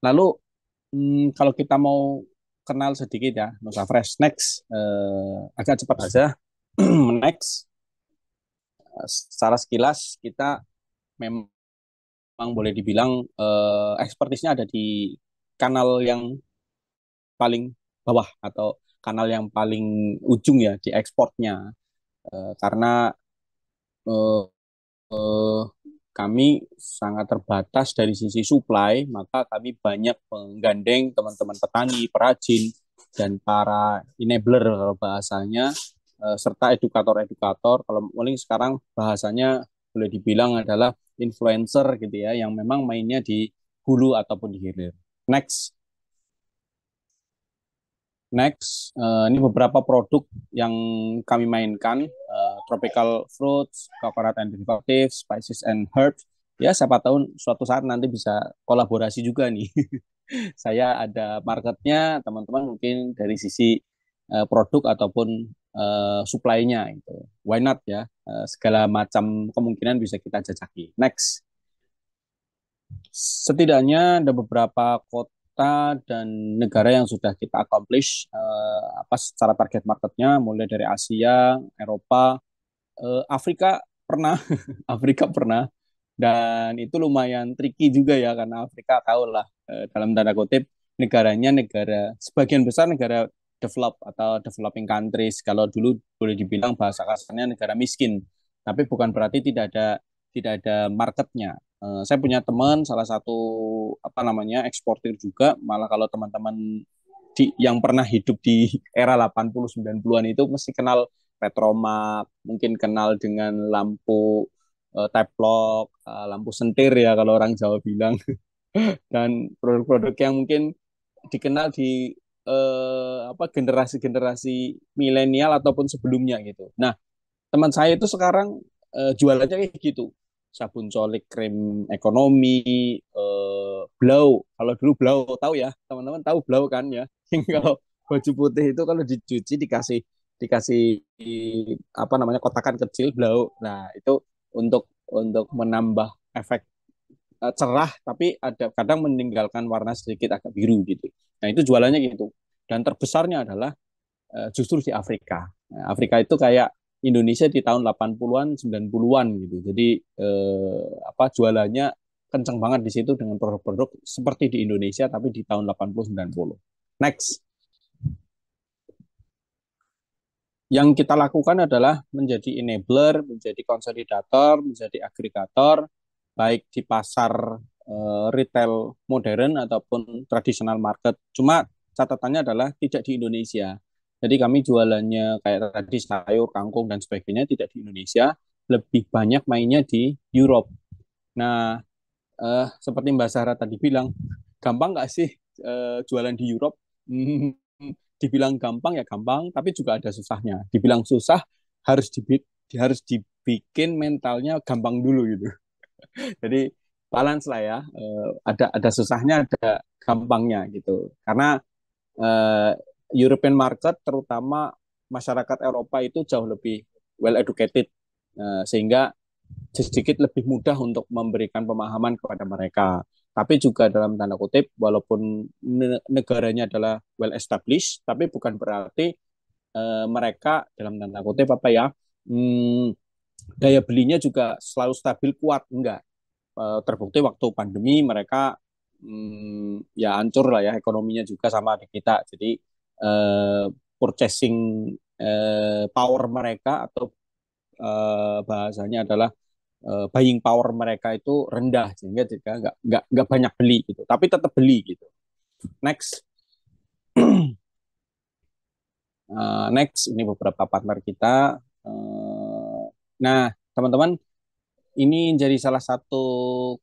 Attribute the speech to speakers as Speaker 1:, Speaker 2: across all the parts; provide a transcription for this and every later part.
Speaker 1: Lalu kalau kita mau kenal sedikit ya, Nusa Fresh. Next, agak cepat aja. Next, secara sekilas kita memang boleh dibilang ekspertisnya ada di kanal yang paling bawah atau kanal yang paling ujung ya di ekspornya. Karena eh, eh, kami sangat terbatas dari sisi supply, maka kami banyak menggandeng teman-teman petani, perajin, dan para enabler kalau bahasanya, serta edukator-edukator. Kalau paling sekarang bahasanya boleh dibilang adalah influencer gitu ya, yang memang mainnya di hulu ataupun di hilir. Next. Next, ini beberapa produk yang kami mainkan, tropical fruits, coconut and derivatives, spices and herbs. Ya, siapa tahu suatu saat nanti bisa kolaborasi juga nih. Saya ada marketnya, teman-teman mungkin dari sisi produk ataupun supply-nya itu. Why not ya? Segala macam kemungkinan bisa kita jajaki. Next. Setidaknya ada beberapa kota dan negara yang sudah kita accomplish apa secara target marketnya, mulai dari Asia, Eropa, Afrika pernah, Afrika pernah, dan itu lumayan tricky juga ya karena Afrika tahulah dalam tanda kutip negaranya negara sebagian besar negara develop atau developing countries. Kalau dulu boleh dibilang bahasa kasarnya negara miskin, tapi bukan berarti tidak ada marketnya. Saya punya teman salah satu apa namanya eksportir juga, malah kalau teman-teman yang pernah hidup di era 80 90-an itu mesti kenal Petromak, mungkin kenal dengan lampu teplok, lampu sentir ya kalau orang Jawa bilang, dan produk-produk yang mungkin dikenal di apa generasi-generasi milenial ataupun sebelumnya gitu. Nah, teman saya itu sekarang jualannya kayak gitu. Sabun colik, krim ekonomi, blau. Kalau dulu blau tahu ya, teman-teman tahu blau kan ya. Kalau baju putih itu kalau dicuci dikasih dikasih apa namanya kotakan kecil blau. Nah, itu untuk menambah efek cerah tapi ada kadang meninggalkan warna sedikit agak biru gitu. Nah, itu jualannya gitu. Dan terbesarnya adalah justru di Afrika. Nah, Afrika itu kayak Indonesia di tahun 80-an, 90-an gitu. Jadi apa jualannya kenceng banget di situ dengan produk-produk seperti di Indonesia tapi di tahun 80 90. Next. Yang kita lakukan adalah menjadi enabler, menjadi konsolidator, menjadi agregator baik di pasar retail modern ataupun tradisional market. Cuma catatannya adalah tidak di Indonesia. Jadi kami jualannya kayak tadi sayur, kangkung dan sebagainya tidak di Indonesia, lebih banyak mainnya di Europe. Nah, seperti Mbak Sarah tadi bilang, gampang nggak sih jualan di Europe? Hmm, dibilang gampang ya gampang, tapi juga ada susahnya. Dibilang susah harus dibikin mentalnya gampang dulu gitu. Jadi balance lah ya. Ada susahnya, ada gampangnya gitu. Karena eh, European market terutama masyarakat Eropa itu jauh lebih well educated, sehingga sedikit lebih mudah untuk memberikan pemahaman kepada mereka. Tapi juga dalam tanda kutip, walaupun negaranya adalah well established, tapi bukan berarti mereka dalam tanda kutip apa ya, hmm, daya belinya juga selalu stabil kuat, enggak. Terbukti waktu pandemi mereka ya hancur lah ya ekonominya juga sama di kita. Jadi eh, purchasing power mereka atau bahasanya adalah buying power mereka itu rendah sehingga juga nggak banyak beli gitu tapi tetap beli gitu. Next. Next ini beberapa partner kita. Nah, teman-teman, ini jadi salah satu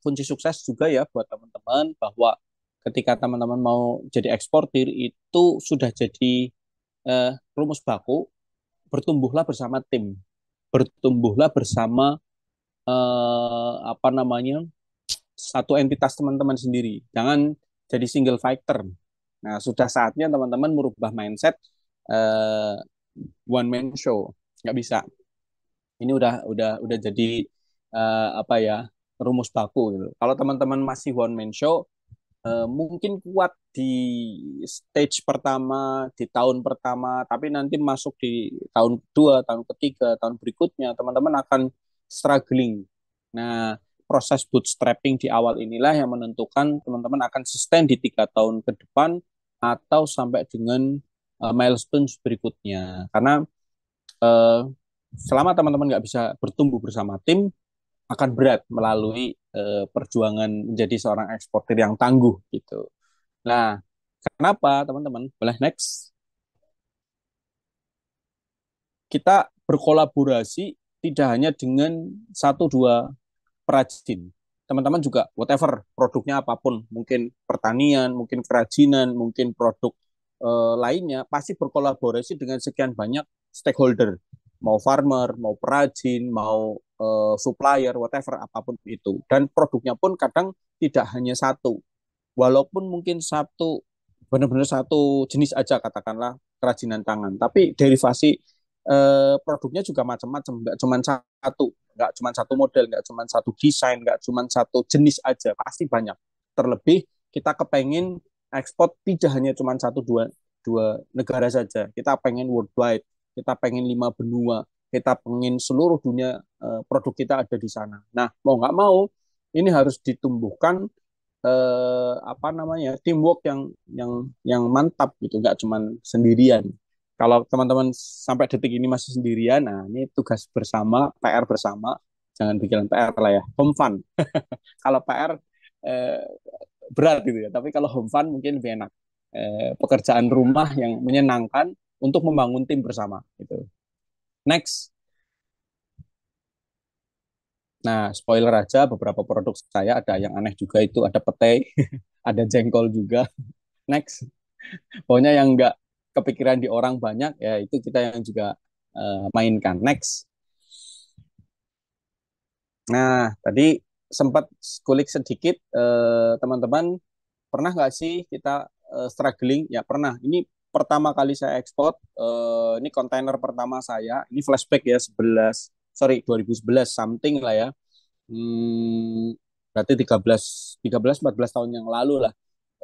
Speaker 1: kunci sukses juga ya buat teman-teman bahwa ketika teman-teman mau jadi eksportir itu sudah jadi rumus baku, bertumbuhlah bersama tim, bertumbuhlah bersama apa namanya satu entitas teman-teman sendiri. Jangan jadi single fighter. Nah, sudah saatnya teman-teman merubah mindset uh, one man show. Nggak bisa. Ini udah jadi apa ya rumus baku gitu. Kalau teman-teman masih one man show, mungkin kuat di stage pertama, di tahun pertama, tapi nanti masuk di tahun kedua, tahun ketiga, tahun berikutnya, teman-teman akan struggling. Nah, proses bootstrapping di awal inilah yang menentukan teman-teman akan sustain di 3 tahun ke depan atau sampai dengan milestone berikutnya. Karena eh, selama teman-teman nggak bisa bertumbuh bersama tim, akan berat melalui perjuangan menjadi seorang eksportir yang tangguh gitu. Nah, kenapa teman-teman? Boleh next. Kita berkolaborasi tidak hanya dengan satu dua perajin. Teman-teman juga whatever produknya apapun, mungkin pertanian, mungkin kerajinan, mungkin produk lainnya, pasti berkolaborasi dengan sekian banyak stakeholder, mau farmer, mau perajin, mau supplier, whatever apapun itu. Dan produknya pun kadang tidak hanya satu, walaupun mungkin satu benar-benar satu jenis aja katakanlah kerajinan tangan, tapi derivasi produknya juga macam-macam, nggak cuma satu model, nggak cuma satu desain, nggak cuma satu jenis aja, pasti banyak. Terlebih kita kepengen ekspor tidak hanya cuma satu dua dua negara saja, kita pengen worldwide, kita pengen 5 benua, kita pengen seluruh dunia produk kita ada di sana. Nah, mau nggak mau ini harus ditumbuhkan apa namanya teamwork yang mantap gitu, nggak cuman sendirian. Kalau teman-teman sampai detik ini masih sendirian, nah ini tugas bersama, PR bersama, jangan pikiran PR lah ya, home fun. Kalau PR eh, berat gitu ya, tapi kalau home fun mungkin lebih enak. Pekerjaan rumah yang menyenangkan untuk membangun tim bersama gitu. Next. Nah, spoiler aja, beberapa produk saya ada yang aneh juga, itu ada pete, ada jengkol juga. Next. Pokoknya yang nggak kepikiran di orang banyak, ya itu kita yang juga mainkan. Next. Nah, tadi sempat kulik sedikit, teman-teman, pernah nggak sih kita struggling? Ya pernah. Ini pertama kali saya ekspor, ini kontainer pertama saya, ini flashback ya, 2011 something lah ya. Berarti 14 tahun yang lalu lah.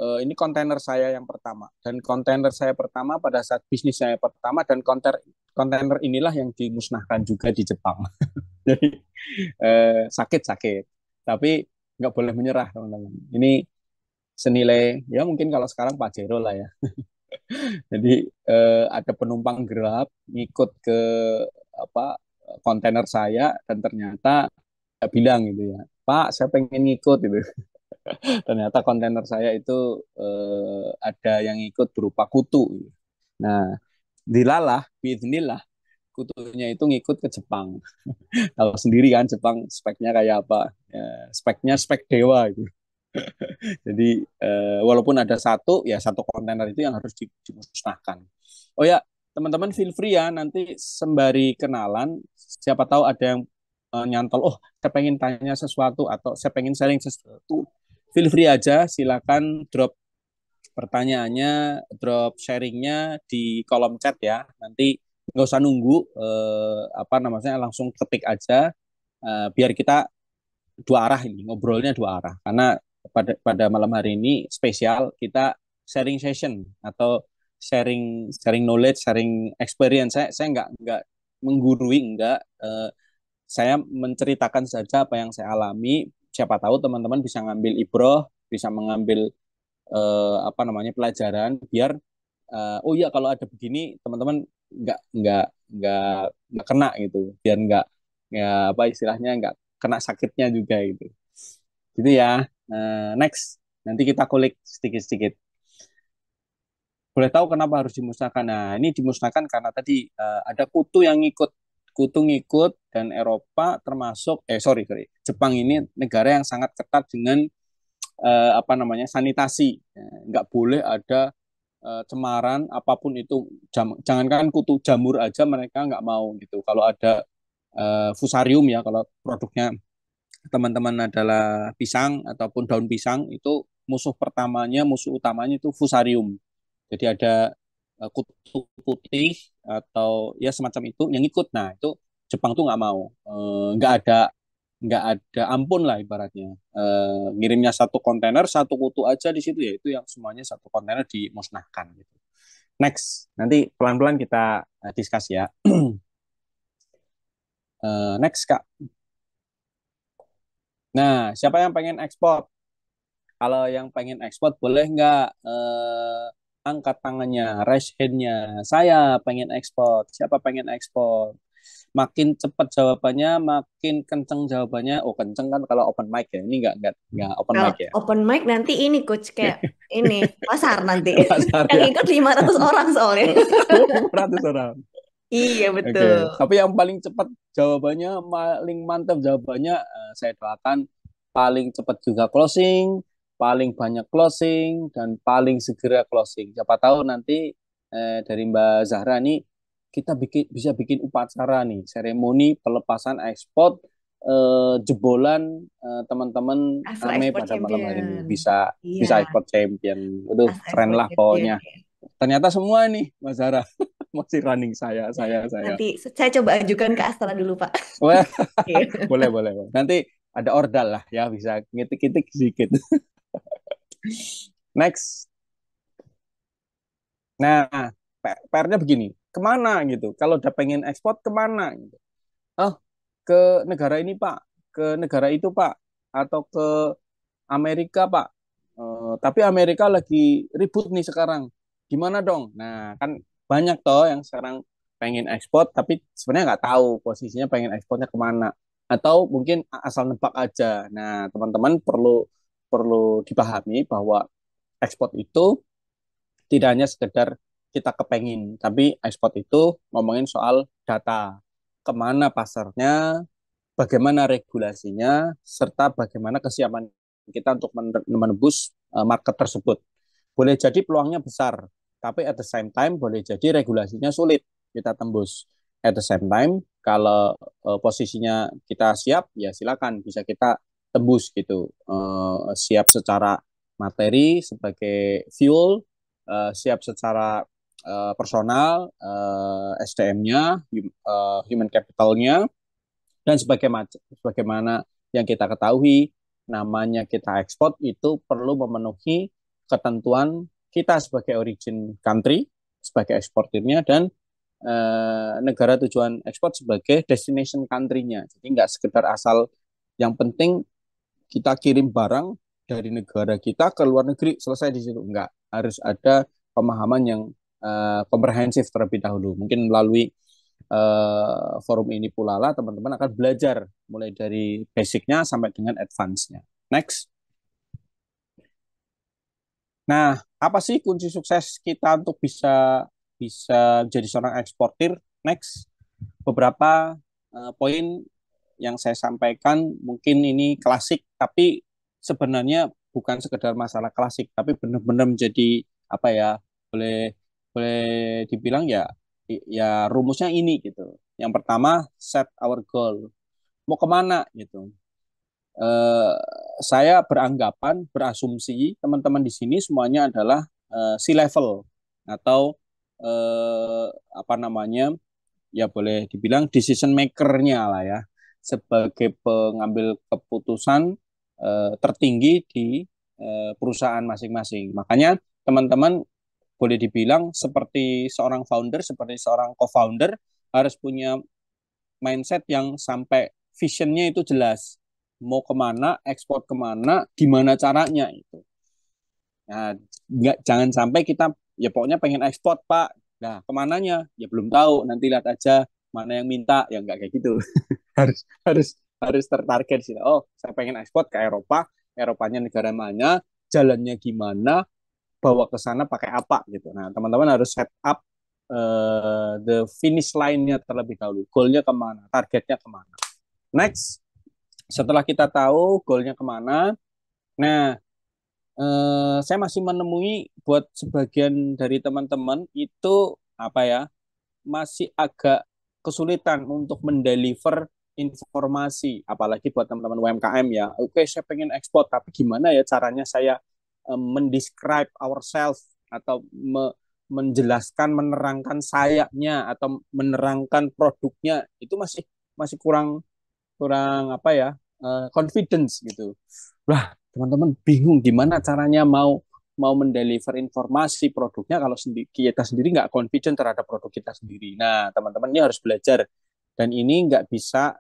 Speaker 1: Ini kontainer saya yang pertama, dan kontainer saya pertama pada saat bisnis saya pertama, dan kontainer inilah yang dimusnahkan juga di Jepang. Jadi sakit-sakit, tapi nggak boleh menyerah teman-teman. Ini senilai ya mungkin kalau sekarang Pajero lah ya. Jadi ada penumpang gelap ngikut ke apa kontainer saya, dan ternyata saya bilang gitu ya, Pak, saya pengen ngikut gitu. Ternyata kontainer saya itu ada yang ikut berupa kutu. Nah, dilalah, bismillah, kutunya itu ngikut ke Jepang. Tahu sendiri kan Jepang speknya kayak apa? Ya, speknya spek dewa itu. Jadi walaupun ada satu, ya satu kontainer itu yang harus dimusnahkan. Oh ya, teman-teman feel free ya, nanti sembari kenalan, siapa tahu ada yang nyantol, oh saya pengen tanya sesuatu atau saya pengen sharing sesuatu, feel free aja, silakan drop pertanyaannya, drop sharingnya di kolom chat ya. Nanti nggak usah nunggu, apa namanya, langsung ketik aja, biar kita dua arah, ini ngobrolnya dua arah. Karena pada malam hari ini spesial, kita sharing session atau sharing sharing knowledge, sharing experience. Saya nggak menggurui, nggak. Saya menceritakan saja apa yang saya alami. Siapa tahu teman-teman bisa ngambil ibroh, bisa mengambil apa namanya pelajaran, biar oh iya kalau ada begini teman-teman nggak nggak kena gitu, biar nggak, ya apa istilahnya, nggak kena sakitnya juga gitu. Gitu ya. Next, nanti kita kulik sedikit-sedikit. Boleh tahu kenapa harus dimusnahkan? Nah, ini dimusnahkan karena tadi ada kutu yang ngikut. Kutu ngikut, dan Eropa termasuk, sorry, Jepang ini negara yang sangat ketat dengan apa namanya sanitasi. Nggak boleh ada cemaran apapun itu. Jangankan kutu jamur aja mereka nggak mau gitu. Kalau ada fusarium ya, kalau produknya teman-teman adalah pisang ataupun daun pisang, itu musuh utamanya itu fusarium. Jadi ada kutu putih atau ya semacam itu yang ikut. Nah itu Jepang tuh nggak mau, nggak ada nggak ada ampun lah ibaratnya. Ngirimnya satu kontainer, satu kutu aja di situ ya itu yang semuanya satu kontainer dimusnahkan gitu. Next, nanti pelan-pelan kita discuss ya. Next Kak. Nah, siapa yang pengen ekspor? Kalau yang pengen ekspor boleh nggak angkat tangannya, raise hand-nya. Saya pengen ekspor. Siapa pengen ekspor? Makin cepat jawabannya, makin kenceng jawabannya. Oh, kenceng kan kalau open mic ya. Ini nggak open
Speaker 2: Kalau
Speaker 1: mic ya.
Speaker 2: open mic nanti ini coach kayak ini pasar nanti.
Speaker 1: Pasar
Speaker 2: Yang
Speaker 1: ya.
Speaker 2: ikut 500 orang soalnya.
Speaker 1: 500 orang.
Speaker 2: Iya
Speaker 1: Oke,
Speaker 2: betul.
Speaker 1: tapi yang paling cepat jawabannya, paling mantap jawabannya, saya doakan paling cepat juga closing, paling banyak closing, dan paling segera closing. Siapa tahu nanti dari Mbak Zahra nih kita bisa bikin upacara nih, seremoni pelepasan ekspor jebolan teman-teman
Speaker 2: Astra
Speaker 1: AME
Speaker 2: Export
Speaker 1: pada malam hari ini
Speaker 2: Champion.
Speaker 1: bisa
Speaker 2: Iya,
Speaker 1: ekspor champion. Aduh,
Speaker 2: Astra
Speaker 1: keren
Speaker 2: Export
Speaker 1: lah
Speaker 2: Champion.
Speaker 1: pokoknya. Ternyata semua nih, Mas Zahra masih running saya.
Speaker 2: Nanti saya coba ajukan ke Astra dulu, Pak.
Speaker 1: Wah,
Speaker 2: Iya.
Speaker 1: boleh. Nanti ada ordal lah ya, bisa ngitik-ngitik sedikit. Next. Nah, PR-nya begini, kemana gitu? Kalau udah pengen ekspor kemana gitu? Oh, ke negara ini Pak, ke negara itu Pak, atau ke Amerika Pak. Tapi Amerika lagi ribut nih sekarang. Gimana dong? Nah, kan banyak toh yang sekarang pengen ekspor, tapi sebenarnya nggak tahu posisinya pengen ekspornya kemana. Atau mungkin asal nebak aja. Nah, teman-teman perlu perlu dipahami bahwa ekspor itu tidak hanya sekedar kita kepengin, tapi ekspor itu ngomongin soal data. Kemana pasarnya, bagaimana regulasinya, serta bagaimana kesiapan kita untuk menembus market tersebut. Boleh jadi peluangnya besar, tapi at the same time boleh jadi regulasinya sulit kita tembus. At the same time, kalau posisinya kita siap, ya silakan bisa kita tembus gitu. Siap secara materi sebagai fuel, siap secara personal, SDM-nya, human capital-nya, dan sebagaimana yang kita ketahui, namanya kita ekspor itu perlu memenuhi ketentuan kita sebagai origin country, sebagai eksportirnya, dan negara tujuan ekspor sebagai destination country-nya. Jadi nggak sekedar asal yang penting kita kirim barang dari negara kita ke luar negeri, selesai di situ. Enggak, harus ada pemahaman yang komprehensif terlebih dahulu. Mungkin melalui forum ini pula lah teman-teman akan belajar mulai dari basicnya sampai dengan advance-nya. Next. Nah, apa sih kunci sukses kita untuk bisa bisa jadi seorang eksportir? Next, beberapa poin yang saya sampaikan mungkin ini klasik, tapi sebenarnya bukan sekedar masalah klasik, tapi benar-benar menjadi apa ya? Boleh boleh dibilang ya ya rumusnya ini gitu. Yang pertama, set our goal. Mau kemana gitu. Eh, saya beranggapan, berasumsi teman-teman di sini semuanya adalah C-level atau apa namanya, ya boleh dibilang decision maker-nya lah ya, sebagai pengambil keputusan tertinggi di perusahaan masing-masing. Makanya teman-teman boleh dibilang seperti seorang founder, seperti seorang co-founder harus punya mindset yang sampai visionnya itu jelas. Mau kemana, ekspor kemana, gimana caranya itu. Nah, jangan sampai kita ya pokoknya pengen ekspor Pak. Nah, kemananya? Ya belum tahu. Nanti lihat aja mana yang minta. Ya nggak kayak gitu. harus harus harus tertarget sih. Oh, saya pengen ekspor ke Eropa. Eropanya negara mana? Jalannya gimana? Bawa ke sana pakai apa gitu. Nah, teman-teman harus set up the finish line-nya terlebih dahulu. Goalnya kemana? Targetnya kemana? Next, setelah kita tahu goalnya kemana, nah saya masih menemui buat sebagian dari teman-teman itu apa ya masih agak kesulitan untuk mendeliver informasi, apalagi buat teman-teman UMKM ya. Oke, saya pengen ekspor, tapi gimana ya caranya saya mendescribe ourselves atau menjelaskan, menerangkan sayapnya atau menerangkan produknya itu masih masih kurang kurang apa ya confidence gitu. Wah, teman-teman bingung gimana caranya mau mau mendeliver informasi produknya kalau kita sendiri nggak confident terhadap produk kita sendiri. Nah, teman-teman ini harus belajar dan ini nggak bisa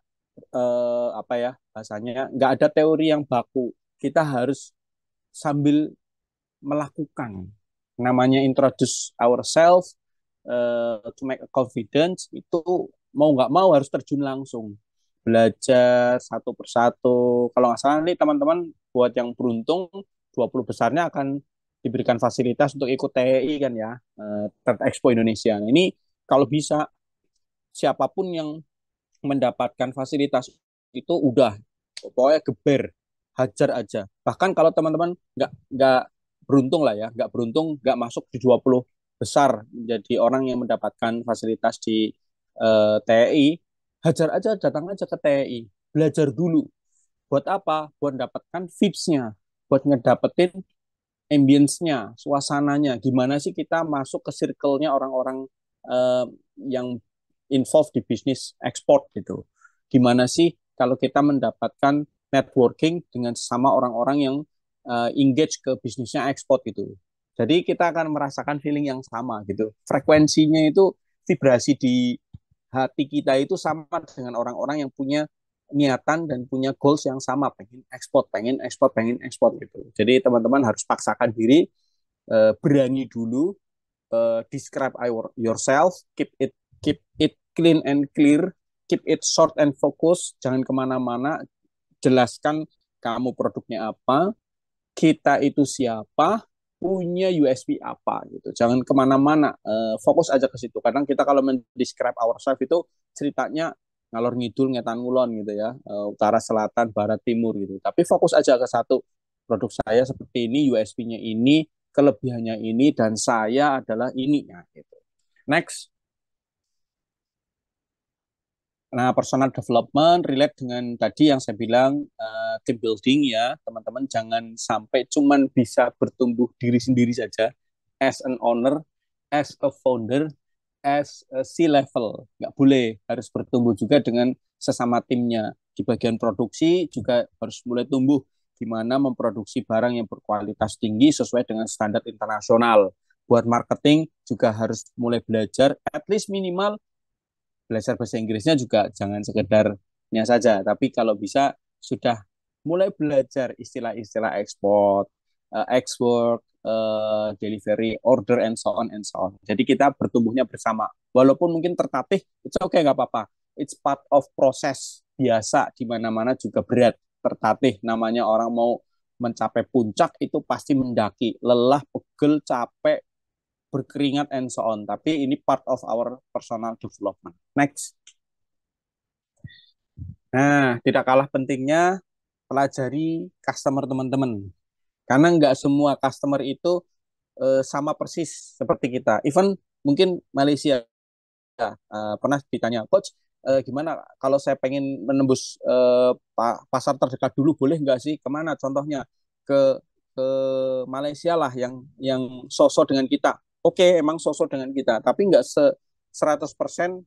Speaker 1: apa ya bahasanya nggak ada teori yang baku. Kita harus sambil melakukan. Namanya introduce ourselves to make a confidence itu mau nggak mau harus terjun langsung belajar satu persatu. Kalau nggak salah nih teman-teman buat yang beruntung 20 besarnya akan diberikan fasilitas untuk ikut TEI kan ya, Trade Expo Indonesia. Nah, ini kalau bisa siapapun yang mendapatkan fasilitas itu udah pokoknya geber, hajar aja. Bahkan kalau teman-teman nggak beruntung lah ya, nggak beruntung nggak masuk di 20 besar menjadi orang yang mendapatkan fasilitas di TEI, hajar aja, datang aja ke TEI, belajar dulu. Buat apa? Buat dapatkan vibes-nya, buat ngedapetin ambience-nya, suasananya. Gimana sih kita masuk ke circle-nya orang-orang uh, yang involved di bisnis ekspor gitu. Gimana sih kalau kita mendapatkan networking dengan sesama orang-orang yang engage ke bisnisnya ekspor gitu. Jadi kita akan merasakan feeling yang sama gitu. Frekuensinya itu vibrasi di hati kita itu sama dengan orang-orang yang punya niatan dan punya goals yang sama, pengen ekspor gitu. Jadi teman-teman harus paksakan diri, berani dulu, describe yourself, keep it clean and clear, keep it short and focus, jangan kemana-mana, jelaskan kamu produknya apa, kita itu siapa, punya USP apa gitu. Jangan kemana-mana, fokus aja ke situ. Kadang kita kalau mendescribe ourselves itu ceritanya ngalor ngidul ngetan ngulon gitu ya, utara selatan barat timur gitu. Tapi fokus aja ke satu, produk saya seperti ini, USP-nya ini, kelebihannya ini, dan saya adalah ini ya gitu. Next. Nah, personal development relate dengan tadi yang saya bilang, team building ya, teman-teman jangan sampai cuman bisa bertumbuh diri sendiri saja as an owner, as a founder, as a C-level. Nggak boleh, harus bertumbuh juga dengan sesama timnya. Di bagian produksi juga harus mulai tumbuh gimana memproduksi barang yang berkualitas tinggi sesuai dengan standar internasional. Buat marketing juga harus mulai belajar, at least minimal belajar bahasa Inggrisnya juga jangan sekedarnya saja, tapi kalau bisa sudah mulai belajar istilah-istilah ekspor, export, delivery, order, and so on and so on. Jadi kita bertumbuhnya bersama. Walaupun mungkin tertatih, it's okay, nggak apa-apa. It's part of proses biasa di mana-mana juga berat. Tertatih namanya orang mau mencapai puncak itu pasti mendaki, lelah, pegel, capek, berkeringat and so on. Tapi ini part of our personal development. Next. Nah, tidak kalah pentingnya pelajari customer teman-teman. Karena nggak semua customer itu sama persis seperti kita. Even mungkin Malaysia pernah ditanya, Coach, gimana kalau saya pengen menembus pasar terdekat dulu, boleh nggak sih? Kemana? Contohnya ke ke Malaysia lah yang sosok dengan kita. Oke, emang sosok dengan kita, tapi nggak 100%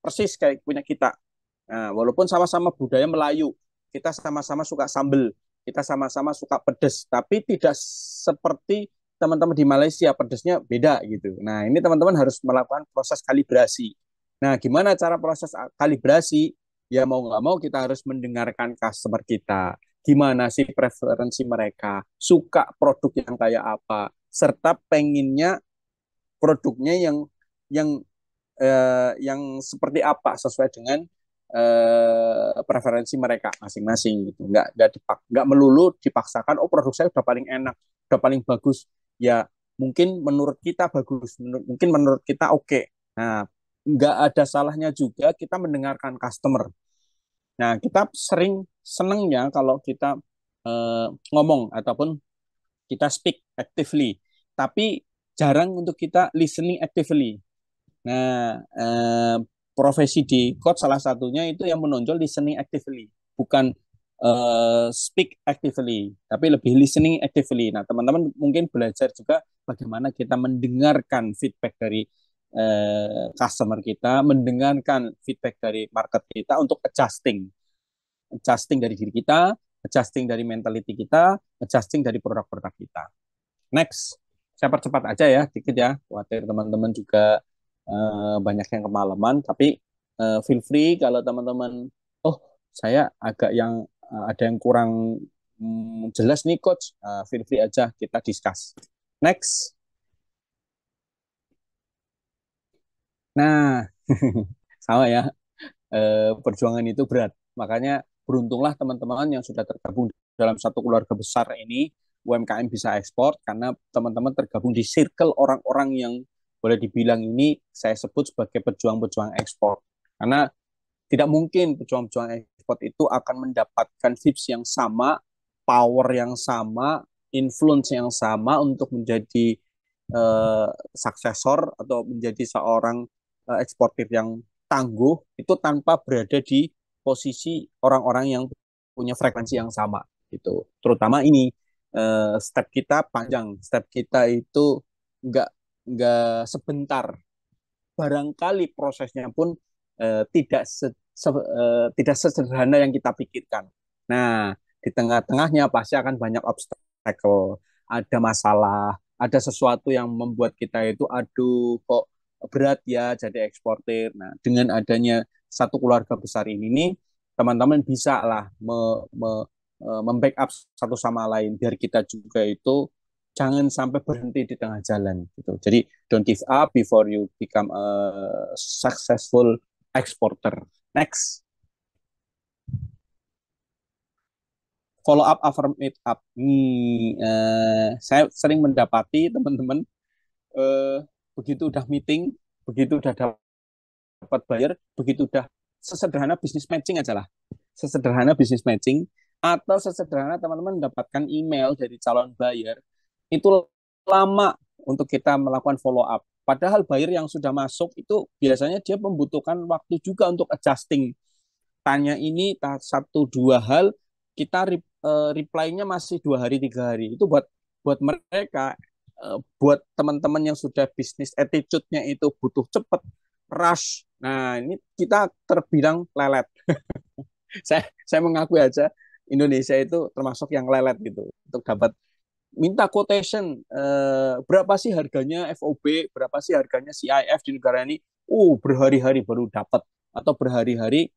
Speaker 1: persis kayak punya kita. Nah, walaupun sama-sama budaya Melayu, kita sama-sama suka sambel, kita sama-sama suka pedes, tapi tidak seperti teman-teman di Malaysia, pedesnya beda gitu. Nah, ini teman-teman harus melakukan proses kalibrasi. Nah, gimana cara proses kalibrasi? Ya mau nggak mau kita harus mendengarkan customer kita. Gimana sih preferensi mereka? Suka produk yang kayak apa? Serta penginnya produknya yang yang seperti apa sesuai dengan preferensi mereka masing-masing gitu. Nggak melulu dipaksakan, oh produk saya udah paling enak, udah paling bagus. Ya mungkin menurut kita bagus, mungkin menurut kita oke. Nah, nggak ada salahnya juga kita mendengarkan customer. Nah, kita sering senengnya kalau kita ngomong ataupun kita speak actively, tapi jarang untuk kita listening actively. Nah, profesi di coach salah satunya itu yang menonjol listening actively, bukan speak actively, tapi lebih listening actively. Nah, teman-teman mungkin belajar juga bagaimana kita mendengarkan feedback dari customer kita, mendengarkan feedback dari market kita untuk adjusting. adjusting dari diri kita, adjusting dari mentality kita, adjusting dari produk-produk kita. Next, saya percepat aja ya, dikit ya. Khawatir teman-teman juga banyak yang kemalaman, tapi feel free kalau teman-teman, oh saya agak yang ada yang kurang jelas nih coach, feel free aja kita discuss. Next. Nah, sama ya, perjuangan itu berat. Makanya beruntunglah teman-teman yang sudah tergabung dalam satu keluarga besar ini, UMKM Bisa Ekspor, karena teman-teman tergabung di circle orang-orang yang boleh dibilang ini saya sebut sebagai pejuang-pejuang ekspor. Karena tidak mungkin pejuang-pejuang ekspor itu akan mendapatkan vibes yang sama, power yang sama, influence yang sama untuk menjadi suksesor atau menjadi seorang eksportir yang tangguh itu tanpa berada di posisi orang-orang yang punya frekuensi yang sama gitu. Terutama ini step kita panjang, step kita itu nggak sebentar. Barangkali prosesnya pun tidak sesederhana yang kita pikirkan. Nah, di tengah-tengahnya pasti akan banyak obstacle, ada masalah, ada sesuatu yang membuat kita itu aduh kok berat ya jadi eksportir. Nah, dengan adanya satu keluarga besar ini nih, teman-teman bisa lah membackup satu sama lain biar kita juga itu jangan sampai berhenti di tengah jalan gitu. Jadi don't give up before you become a successful exporter. Next, follow up after meet up. Saya sering mendapati teman-teman eh, begitu udah meeting, begitu udah dapat buyer, begitu udah sesederhana bisnis matching aja lah. Sesederhana bisnis matching atau sesederhana teman-teman mendapatkan email dari calon buyer itu lama untuk kita melakukan follow up. Padahal buyer yang sudah masuk itu biasanya dia membutuhkan waktu juga untuk adjusting. Tanya ini satu dua hal, kita reply-nya masih 2 hari 3 hari. Itu buat mereka, buat teman-teman yang sudah bisnis attitude-nya itu butuh cepat, rush. Nah ini kita terbilang lelet. Saya mengakui aja Indonesia itu termasuk yang lelet gitu untuk dapat minta quotation berapa sih harganya FOB, berapa sih harganya CIF di negara ini. Berhari-hari baru dapat atau berhari-hari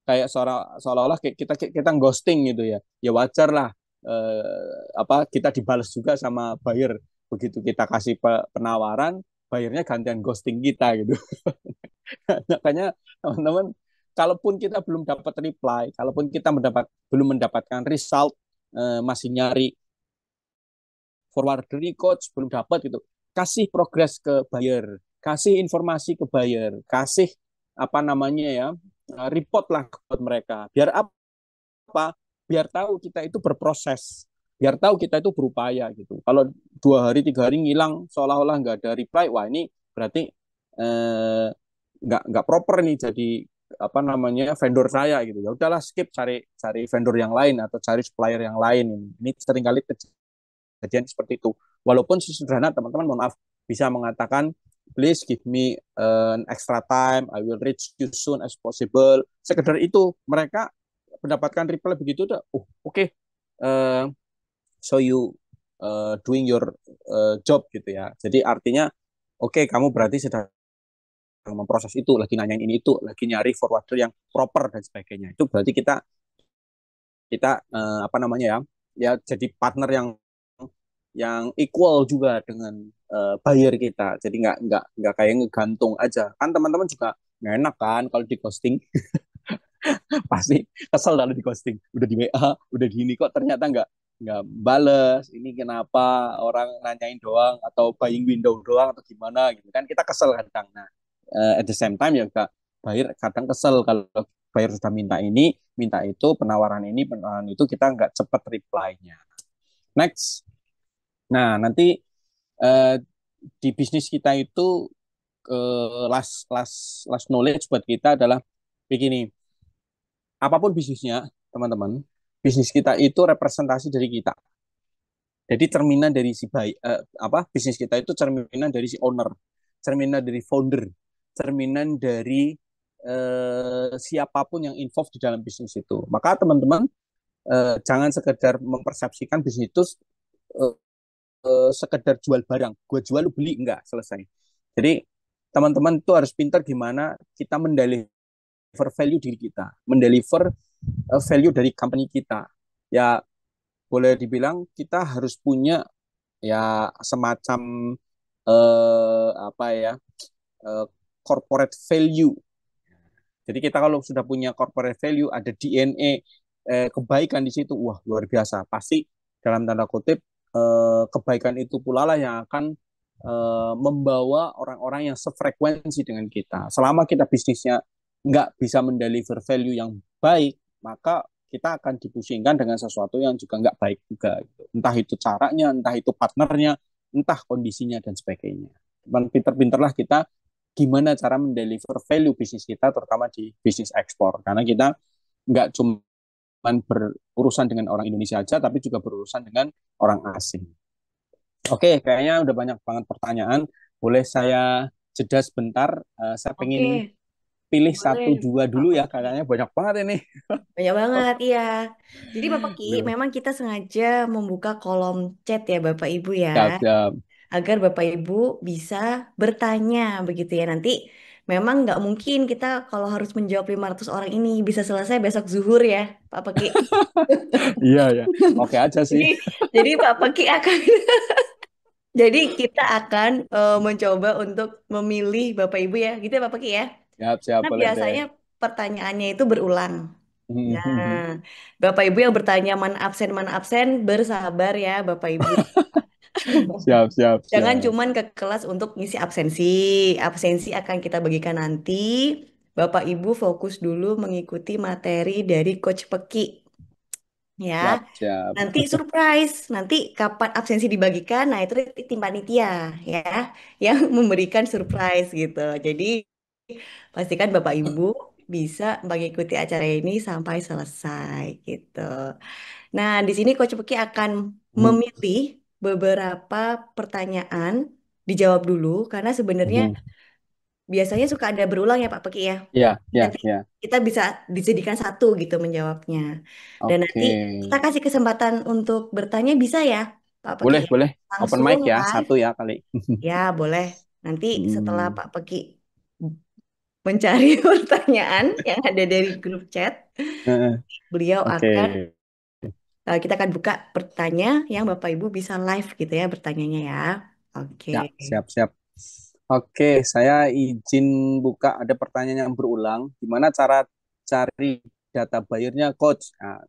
Speaker 1: kayak seolah-olah kita ghosting gitu ya. Ya wajar lah apa kita dibalas juga sama buyer. Begitu kita kasih penawaran, bayarnya gantian ghosting kita gitu. Makanya teman-teman, kalaupun kita belum dapat reply, kalaupun kita belum mendapatkan result, masih nyari forwarder nih coach belum dapat gitu, kasih progres ke buyer, kasih informasi ke buyer, kasih apa namanya ya, report lah buat mereka. Biar apa? Biar tahu kita itu berproses, biar tahu kita itu berupaya gitu. Kalau 2 hari 3 hari ngilang seolah-olah nggak ada reply, wah ini berarti eh, nggak proper nih jadi apa namanya vendor saya gitu. Ya udahlah skip, cari cari vendor yang lain atau cari supplier yang lain. Ini seringkali kejadian seperti itu. Walaupun sesederhana teman-teman mohon maaf bisa mengatakan please give me an extra time, I will reach you soon as possible. Sekedar itu mereka mendapatkan reply begitu udah, okay. So you doing your job gitu ya. Jadi artinya oke, kamu berarti sedang memproses itu, lagi nanyain ini itu, lagi nyari forwarder yang proper dan sebagainya. Itu berarti kita kita apa namanya ya, ya jadi partner yang equal juga dengan buyer kita. Jadi nggak kayak ngegantung aja. Kan teman-teman juga nggak enak kan kalau di ghosting. Pasti kesel kalau di ghosting. Udah di WA, udah di ini kok ternyata nggak bales. Ini kenapa orang nanyain doang atau buying window doang atau gimana gitu kan, kita kesel kadang. Nah, at the same time ya kak, buyer kadang kesel kalau buyer sudah minta itu, penawaran itu kita nggak cepet reply-nya. Next. Nah, nanti eh, di bisnis kita itu last knowledge buat kita adalah begini. Apapun bisnisnya, teman-teman, bisnis kita itu representasi dari kita. Jadi cerminan dari si bisnis kita itu cerminan dari si owner, cerminan dari founder, cerminan dari siapapun yang involved di dalam bisnis itu. Maka teman-teman jangan sekedar mempersepsikan bisnis itu eh, sekedar jual barang. Gue jual lu beli enggak selesai. Jadi teman-teman itu harus pintar gimana kita mendeliver value diri kita, mendeliver value dari company kita. Ya boleh dibilang kita harus punya ya semacam apa ya eh, corporate value. Jadi kita kalau sudah punya corporate value, ada DNA kebaikan di situ, wah luar biasa. Pasti dalam tanda kutip kebaikan itu pula lah yang akan membawa orang-orang yang sefrekuensi dengan kita. Selama kita bisnisnya nggak bisa mendeliver value yang baik, maka kita akan dipusingkan dengan sesuatu yang juga nggak baik juga. Gitu. Entah itu caranya, entah itu partnernya, entah kondisinya dan sebagainya. Pinter-pinterlah kita gimana cara mendeliver value bisnis kita, terutama di bisnis ekspor. Karena kita nggak cuma berurusan dengan orang Indonesia aja, tapi juga berurusan dengan orang asing. Oke, kayaknya udah banyak banget pertanyaan. Boleh saya jeda sebentar? Saya pengen
Speaker 2: Oke,
Speaker 1: pilih
Speaker 2: boleh
Speaker 1: satu dua
Speaker 2: Pak
Speaker 1: dulu ya,
Speaker 2: Peki.
Speaker 1: kayaknya banyak banget ini.
Speaker 2: Banyak banget, iya. Jadi Bapak Ki,
Speaker 1: Aduh,
Speaker 2: memang kita sengaja membuka kolom chat ya Bapak Ibu ya,
Speaker 1: siap, siap.
Speaker 2: agar Bapak Ibu bisa bertanya begitu ya. Nanti memang nggak mungkin kita kalau harus menjawab 500 orang ini bisa selesai besok zuhur ya, Pak Peki.
Speaker 1: Iya, ya. Oke aja sih.
Speaker 2: Jadi, jadi Pak Peki akan, jadi kita akan mencoba untuk memilih Bapak Ibu ya, gitu ya Pak Peki ya.
Speaker 1: Siap, siap,
Speaker 2: Nah,
Speaker 1: boleh deh.
Speaker 2: biasanya pertanyaannya itu berulang. Nah, Bapak Ibu yang bertanya mana absen, bersabar ya Bapak Ibu.
Speaker 1: Siap, siap,
Speaker 2: Jangan
Speaker 1: siap.
Speaker 2: cuman ke kelas untuk ngisi absensi. Absensi akan kita bagikan nanti. Bapak Ibu fokus dulu mengikuti materi dari Coach Peki. Ya,
Speaker 1: Siap, siap.
Speaker 2: nanti surprise. Nanti kapan absensi dibagikan, nah itu tim panitia ya yang memberikan surprise gitu. Jadi pastikan Bapak Ibu bisa mengikuti acara ini sampai selesai gitu. Nah, di sini Coach Peki akan memilih beberapa pertanyaan dijawab dulu karena sebenarnya biasanya suka ada berulang ya Pak Peki ya.
Speaker 1: Ya, ya,
Speaker 2: Nanti
Speaker 1: ya.
Speaker 2: kita bisa dijadikan satu gitu menjawabnya. Dan nanti
Speaker 1: Oke.
Speaker 2: kita kasih kesempatan untuk bertanya bisa ya Pak Peki
Speaker 1: Boleh,
Speaker 2: ya.
Speaker 1: boleh. Open
Speaker 2: Langsung
Speaker 1: mic ya,
Speaker 2: live.
Speaker 1: satu ya kali.
Speaker 2: Ya, boleh. Nanti setelah
Speaker 1: Hmm.
Speaker 2: Pak Peki mencari pertanyaan yang ada dari grup chat, beliau
Speaker 1: Oke.
Speaker 2: akan kita akan buka pertanyaan yang Bapak Ibu bisa live gitu ya bertanyanya ya. Oke.
Speaker 1: Ya, siap, siap. Oke, saya izin buka ada pertanyaan yang berulang. Gimana cara cari data buyernya, Coach? Nah,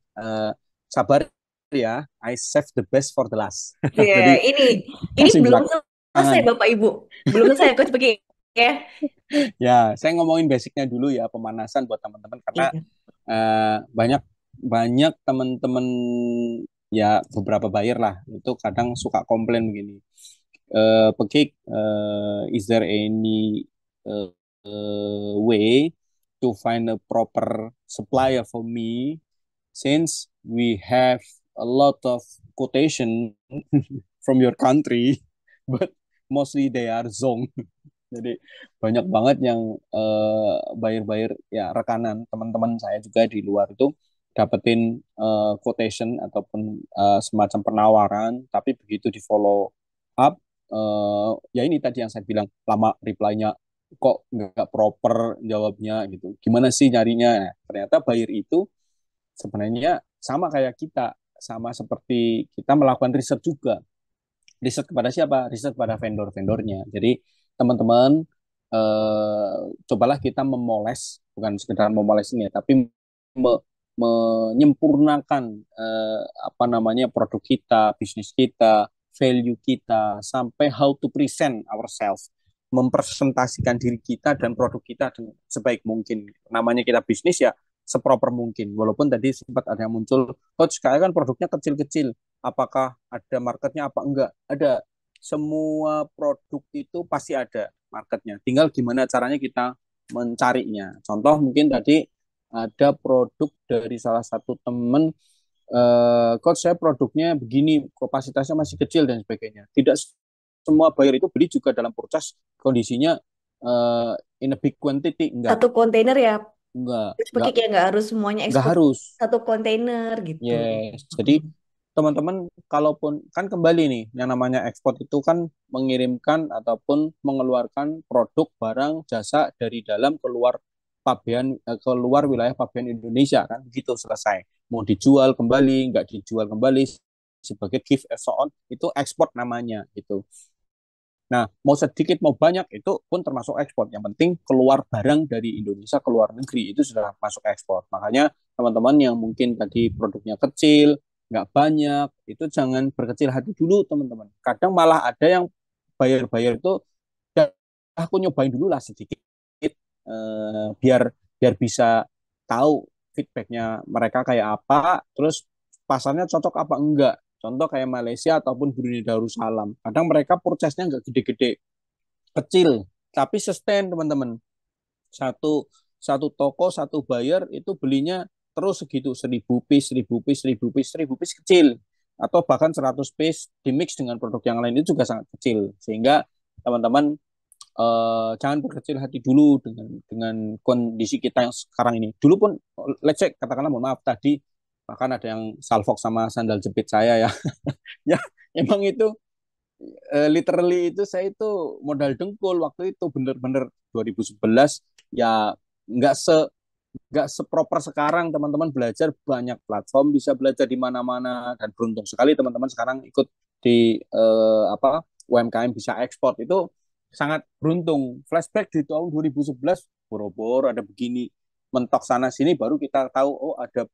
Speaker 1: sabar ya, I save the best for the last.
Speaker 2: Ya,
Speaker 1: Jadi
Speaker 2: ini
Speaker 1: masih
Speaker 2: belum selesai
Speaker 1: belakangan.
Speaker 2: Bapak Ibu. Belum selesai Coach Peki ya.
Speaker 1: Ya, saya ngomongin basicnya dulu ya, pemanasan buat teman-teman karena
Speaker 2: Iya.
Speaker 1: banyak banyak teman-teman ya beberapa buyer lah itu kadang suka komplain begini. Pekik, is there any way to find a proper supplier for me since we have a lot of quotation from your country, but mostly they are zong. Jadi banyak banget yang buyer-buyer ya rekanan teman-teman saya juga di luar itu dapetin quotation ataupun semacam penawaran, tapi begitu di follow up ya ini tadi yang saya bilang lama reply-nya kok nggak proper jawabnya gitu. Gimana sih nyarinya? Nah, ternyata buyer itu sebenarnya sama kayak kita, sama seperti kita melakukan riset juga. Riset kepada siapa? Riset kepada vendor-vendornya. Jadi teman-teman cobalah kita memoles, bukan sekedar memoles ini ya, tapi menyempurnakan apa namanya produk kita, bisnis kita, value kita, sampai how to present ourselves, mempresentasikan diri kita dan produk kita dengan sebaik mungkin. Namanya kita bisnis ya seproper mungkin. Walaupun tadi sempat ada yang muncul, coach kayak kan produknya kecil-kecil, apakah ada marketnya apa enggak? Ada. Semua produk itu pasti ada marketnya. Tinggal gimana caranya kita mencarinya. Contoh mungkin tadi ada produk dari salah satu teman, coach saya produknya begini, kapasitasnya masih kecil dan sebagainya. Tidak semua buyer itu beli juga dalam proses kondisinya uh, in a big quantity,
Speaker 2: Satu kontainer ya,
Speaker 1: enggak,
Speaker 2: seperti kayak nggak harus semuanya
Speaker 1: enggak
Speaker 2: ekspor
Speaker 1: harus.
Speaker 2: satu kontainer gitu.
Speaker 1: Yes, jadi
Speaker 2: Mm-mm.
Speaker 1: teman-teman kalaupun kan kembali nih, yang namanya ekspor itu kan mengirimkan ataupun mengeluarkan produk, barang, jasa dari dalam keluar keluar wilayah pabean Indonesia kan, begitu selesai. Mau dijual kembali, nggak dijual kembali sebagai gift and so on, itu ekspor namanya gitu. Nah, mau sedikit mau banyak itu pun termasuk ekspor. Yang penting keluar barang dari Indonesia ke luar negeri itu sudah masuk ekspor. Makanya teman-teman yang mungkin tadi produknya kecil, nggak banyak, itu jangan berkecil hati dulu teman-teman. Kadang malah ada yang bayar-bayar itu, "Ya, aku nyobain dulu lah sedikit, biar biar bisa tahu feedbacknya mereka kayak apa, terus pasarnya cocok apa enggak." Contoh kayak Malaysia ataupun Brunei Darussalam. Kadang mereka purchase-nya nggak gede-gede, kecil, tapi sustain teman-teman. Satu satu toko, satu buyer itu belinya terus segitu, 1.000 piece, 1.000 piece, 1.000 piece, 1.000 piece kecil. Atau bahkan 100 piece dimix dengan produk yang lain itu juga sangat kecil. Sehingga teman-teman jangan berkecil hati dulu dengan kondisi kita yang sekarang ini. Dulu pun, let's say, katakanlah mohon maaf tadi, bahkan ada yang salfok sama sandal jepit saya ya. Ya, emang itu literally itu saya itu modal dengkul waktu itu bener-bener 2011 ya, nggak se nggak seproper sekarang teman-teman belajar banyak platform bisa belajar di mana-mana dan beruntung sekali teman-teman sekarang ikut di UMKM bisa ekspor itu sangat beruntung. Flashback di tahun 2011 boro-boro ada begini, mentok sana sini baru kita tahu oh ada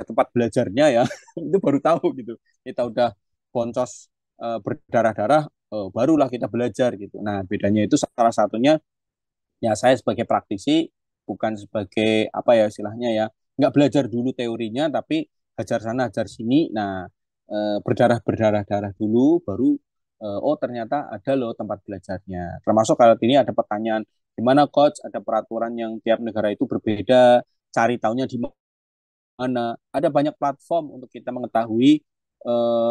Speaker 1: tempat belajarnya ya. Itu baru tahu gitu, kita udah boncos berdarah-darah, barulah kita belajar gitu. Nah bedanya itu salah satunya ya saya sebagai praktisi, bukan sebagai apa ya istilahnya ya, nggak belajar dulu teorinya tapi hajar sana hajar sini. Nah berdarah dulu baru oh ternyata ada loh tempat belajarnya. Termasuk kalau ini ada pertanyaan gimana coach, ada peraturan yang tiap negara itu berbeda, cari tahunya di mana. Ada banyak platform untuk kita mengetahui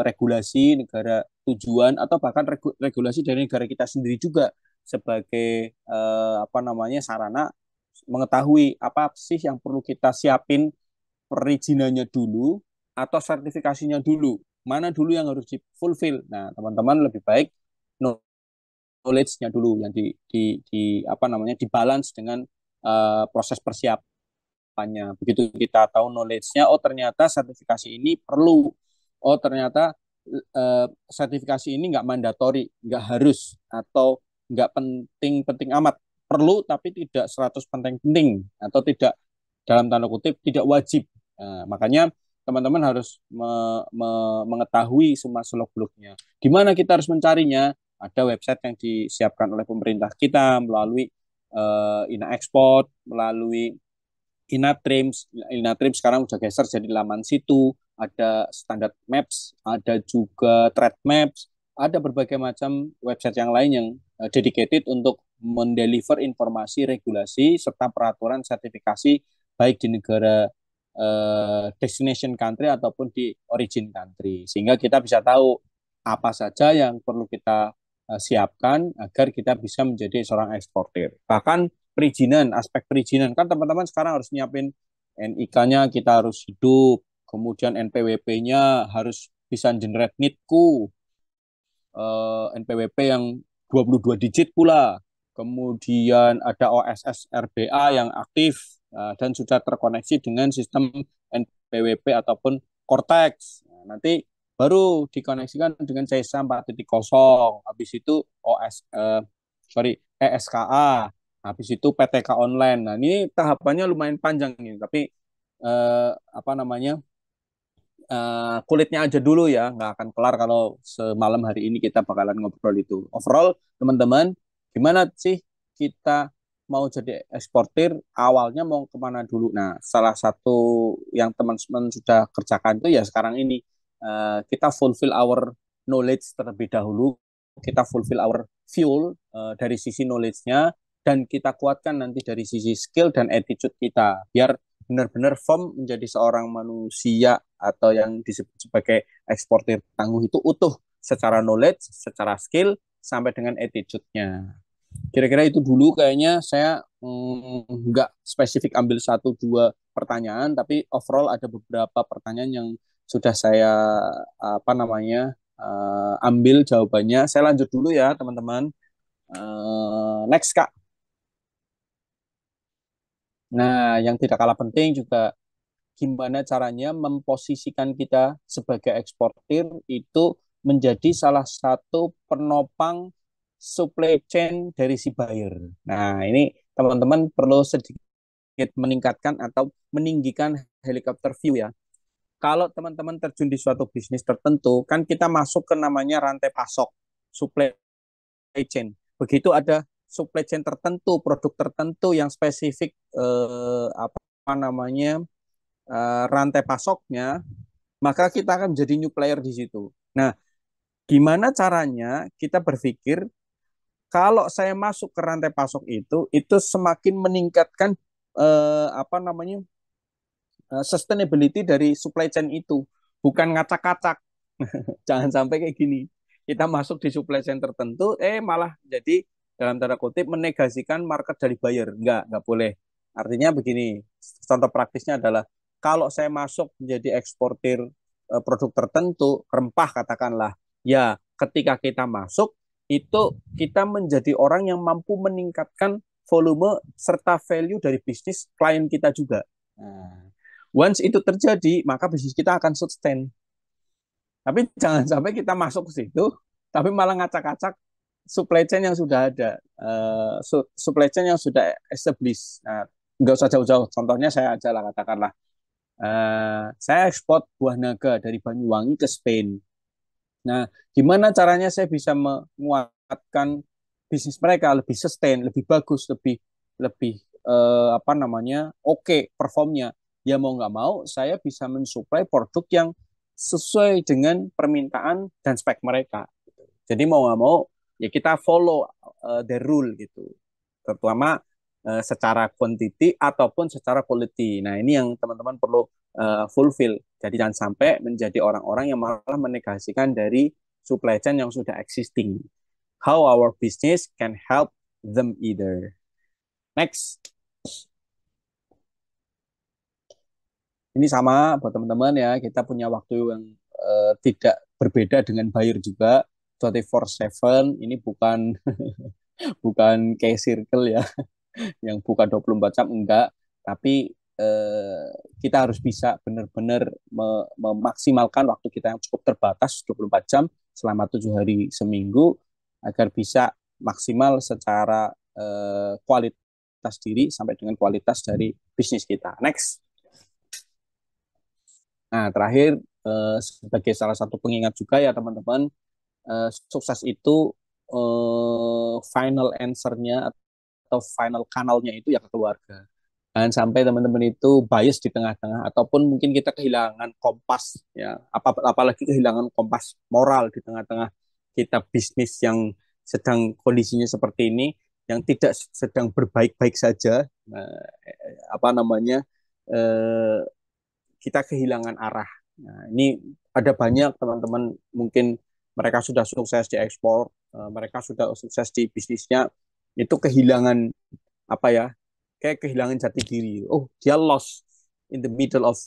Speaker 1: regulasi negara tujuan atau bahkan regulasi dari negara kita sendiri juga sebagai apa namanya sarana mengetahui apa sih yang perlu kita siapin perizinannya dulu atau sertifikasinya dulu. Mana dulu yang harus di fulfill. Nah, teman-teman lebih baik knowledge-nya dulu yang di apa namanya dibalance dengan proses persiapannya. Begitu kita tahu knowledge-nya, oh ternyata sertifikasi ini perlu. Oh ternyata sertifikasi ini nggak mandatori, nggak harus, atau nggak penting-penting amat. Perlu tapi tidak 100 penting-penting, atau tidak dalam tanda kutip tidak wajib. Nah, makanya teman-teman harus mengetahui semua seluk-beluknya. Di mana kita harus mencarinya? Ada website yang disiapkan oleh pemerintah kita melalui Ina Export, melalui Inatrims. Inatrims sekarang udah geser jadi laman situ. Ada Standard Maps, ada juga Trade Maps, ada berbagai macam website yang lain yang dedicated untuk mendeliver informasi, regulasi, serta peraturan sertifikasi baik di negara destination country ataupun di origin country. Sehingga kita bisa tahu apa saja yang perlu kita siapkan agar kita bisa menjadi seorang eksportir. Bahkan perizinan, aspek perizinan kan teman-teman sekarang harus nyiapin NIK-nya, kita harus hidup, kemudian NPWP-nya harus bisa generate NITku, NPWP yang 22 digit pula, kemudian ada OSS RBA yang aktif dan sudah terkoneksi dengan sistem NPWP ataupun Cortex. Nah, nanti baru dikoneksikan dengan CESA 4.0, habis itu ESKA, habis itu PTK online. Nah, ini tahapannya lumayan panjang nih, tapi apa namanya kulitnya aja dulu ya, nggak akan kelar kalau semalam hari ini kita bakalan ngobrol itu. Overall, teman-teman, gimana sih kita mau jadi eksportir? Awalnya mau kemana dulu? Nah, salah satu yang teman-teman sudah kerjakan itu ya sekarang ini kita fulfill our knowledge terlebih dahulu, kita fulfill our fuel dari sisi knowledge-nya, dan kita kuatkan nanti dari sisi skill dan attitude kita, biar benar-benar firm menjadi seorang manusia atau yang disebut sebagai eksportir tangguh itu utuh secara knowledge, secara skill, sampai dengan attitude-nya. Kira-kira itu dulu kayaknya saya nggak spesifik ambil satu dua pertanyaan, tapi overall ada beberapa pertanyaan yang sudah saya apa namanya ambil jawabannya. Saya lanjut dulu ya teman-teman. Next Kak. Nah, yang tidak kalah penting juga gimana caranya memposisikan kita sebagai eksportir itu menjadi salah satu penopang supply chain dari si buyer. Nah, ini teman-teman perlu sedikit meningkatkan atau meninggikan helikopter view ya. Kalau teman-teman terjun di suatu bisnis tertentu, kan kita masuk ke namanya rantai pasok, supply chain. Begitu ada supply chain tertentu, produk tertentu yang spesifik apa namanya rantai pasoknya, maka kita akan menjadi new player di situ. Nah, gimana caranya kita berpikir kalau saya masuk ke rantai pasok itu semakin meningkatkan apa namanya sustainability dari supply chain itu, bukan ngacak-ngacak. Jangan sampai kayak gini. Kita masuk di supply chain tertentu, malah jadi dalam tanda kutip menegasikan market dari buyer. Enggak boleh. Artinya begini, contoh praktisnya adalah kalau saya masuk menjadi eksportir produk tertentu, rempah katakanlah, ya ketika kita masuk itu kita menjadi orang yang mampu meningkatkan volume serta value dari bisnis klien kita juga. Nah, once itu terjadi, maka bisnis kita akan sustain. Tapi jangan sampai kita masuk ke situ, tapi malah ngacak-ngacak supply chain yang sudah ada, supply chain yang sudah established. Nah, nggak usah jauh-jauh. Contohnya saya aja lah katakanlah, saya ekspor buah naga dari Banyuwangi ke Spain. Nah, gimana caranya saya bisa menguatkan bisnis mereka lebih sustain, lebih bagus, lebih lebih apa namanya, oke performnya. Ya mau nggak mau, saya bisa mensuplai produk yang sesuai dengan permintaan dan spek mereka. Jadi mau nggak mau, ya kita follow the rule gitu, terutama secara quantity ataupun secara quality. Nah ini yang teman-teman perlu fulfill. Jadi jangan sampai menjadi orang-orang yang malah menegasikan dari supply chain yang sudah existing. How our business can help them either. Next, ini sama buat teman-teman ya. Kita punya waktu yang tidak berbeda dengan buyer juga. 24/7 ini bukan bukan kayak circle ya yang buka 24 jam enggak, tapi kita harus bisa benar-benar memaksimalkan waktu kita yang cukup terbatas 24 jam selama 7 hari seminggu agar bisa maksimal secara kualitas diri sampai dengan kualitas dari bisnis kita. Next. Nah, terakhir sebagai salah satu pengingat juga ya teman-teman, sukses itu final answer-nya atau final kanalnya itu ya ke keluarga. Jangan sampai teman-teman itu bias di tengah-tengah ataupun mungkin kita kehilangan kompas ya, apalagi kehilangan kompas moral di tengah-tengah kita bisnis yang sedang kondisinya seperti ini, yang tidak sedang berbaik-baik saja, apa namanya eh, kita kehilangan arah. Nah, ini ada banyak teman-teman mungkin mereka sudah sukses di ekspor, mereka sudah sukses di bisnisnya, itu kehilangan apa ya, kayak kehilangan jati diri. Oh, dia lost in the middle of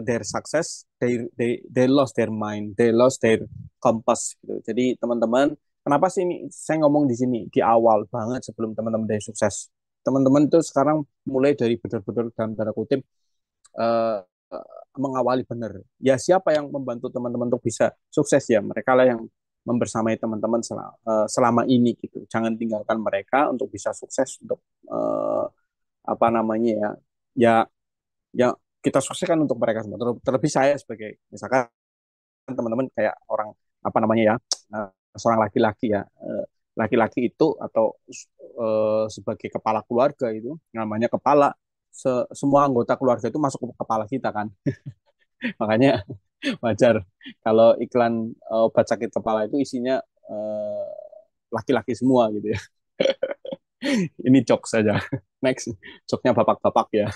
Speaker 1: their success, they lost their mind, they lost their compass gitu. Jadi teman-teman, kenapa sih ini saya ngomong di sini di awal banget sebelum teman-teman dari sukses. Teman-teman itu sekarang mulai dari benar-benar dalam tanda kutip uh, mengawali benar. Ya siapa yang membantu teman-teman untuk bisa sukses ya? Mereka lah yang membersamai teman-teman selama ini gitu. Jangan tinggalkan mereka untuk bisa sukses untuk apa namanya ya? Ya ya kita sukseskan untuk mereka semua. Terlebih saya sebagai misalkan teman-teman kayak orang apa namanya ya? Seorang laki-laki ya. Laki-laki itu atau sebagai kepala keluarga itu namanya kepala semua anggota keluarga itu masuk ke kepala kita kan. Makanya wajar kalau iklan obat sakit kepala itu isinya laki-laki semua gitu ya. Ini jok saja. Next, joknya bapak-bapak ya.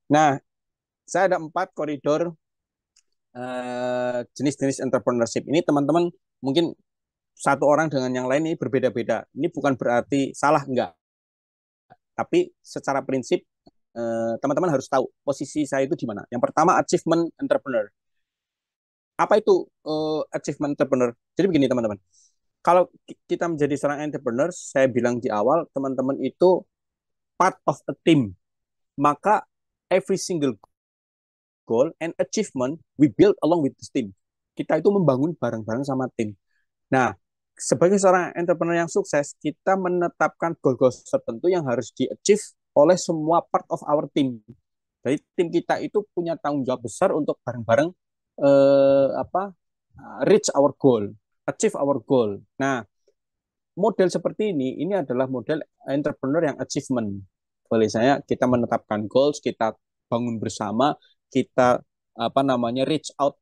Speaker 1: Nah, saya ada 4 koridor jenis-jenis entrepreneurship. Ini teman-teman mungkin satu orang dengan yang lain ini berbeda-beda. Ini bukan berarti salah, enggak. Tapi secara prinsip teman-teman harus tahu posisi saya itu di mana. Yang pertama, achievement entrepreneur. Apa itu achievement entrepreneur? Jadi begini teman-teman, kalau kita menjadi seorang entrepreneur, saya bilang di awal, teman-teman itu part of a team. Maka every single goal and achievement we build along with this team. Kita itu membangun bareng-bareng sama tim. Nah, sebagai seorang entrepreneur yang sukses, kita menetapkan goal-goal tertentu yang harus di-achieve oleh semua part of our team. Jadi tim kita itu punya tanggung jawab besar untuk bareng-bareng reach our goal, achieve our goal. Nah, model seperti ini adalah model entrepreneur yang achievement. Boleh saya, kita menetapkan goals, kita bangun bersama, kita reach out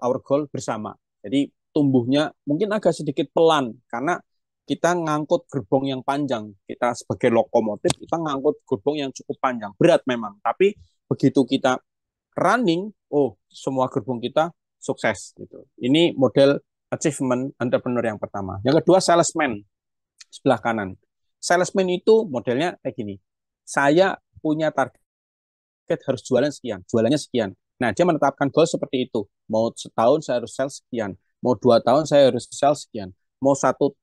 Speaker 1: our goal bersama. Jadi tumbuhnya mungkin agak sedikit pelan karena kita ngangkut gerbong yang panjang. Kita sebagai lokomotif, kita ngangkut gerbong yang cukup panjang. Berat memang, tapi begitu kita running, semua gerbong kita sukses gitu. Ini model achievement entrepreneur yang pertama. Yang kedua, salesman sebelah kanan. Salesman itu modelnya kayak gini. Saya punya target harus jualan sekian, jualannya sekian. Nah, dia menetapkan goal seperti itu. Mau setahun saya harus sell sekian, mau 2 tahun saya harus sell sekian, mau satu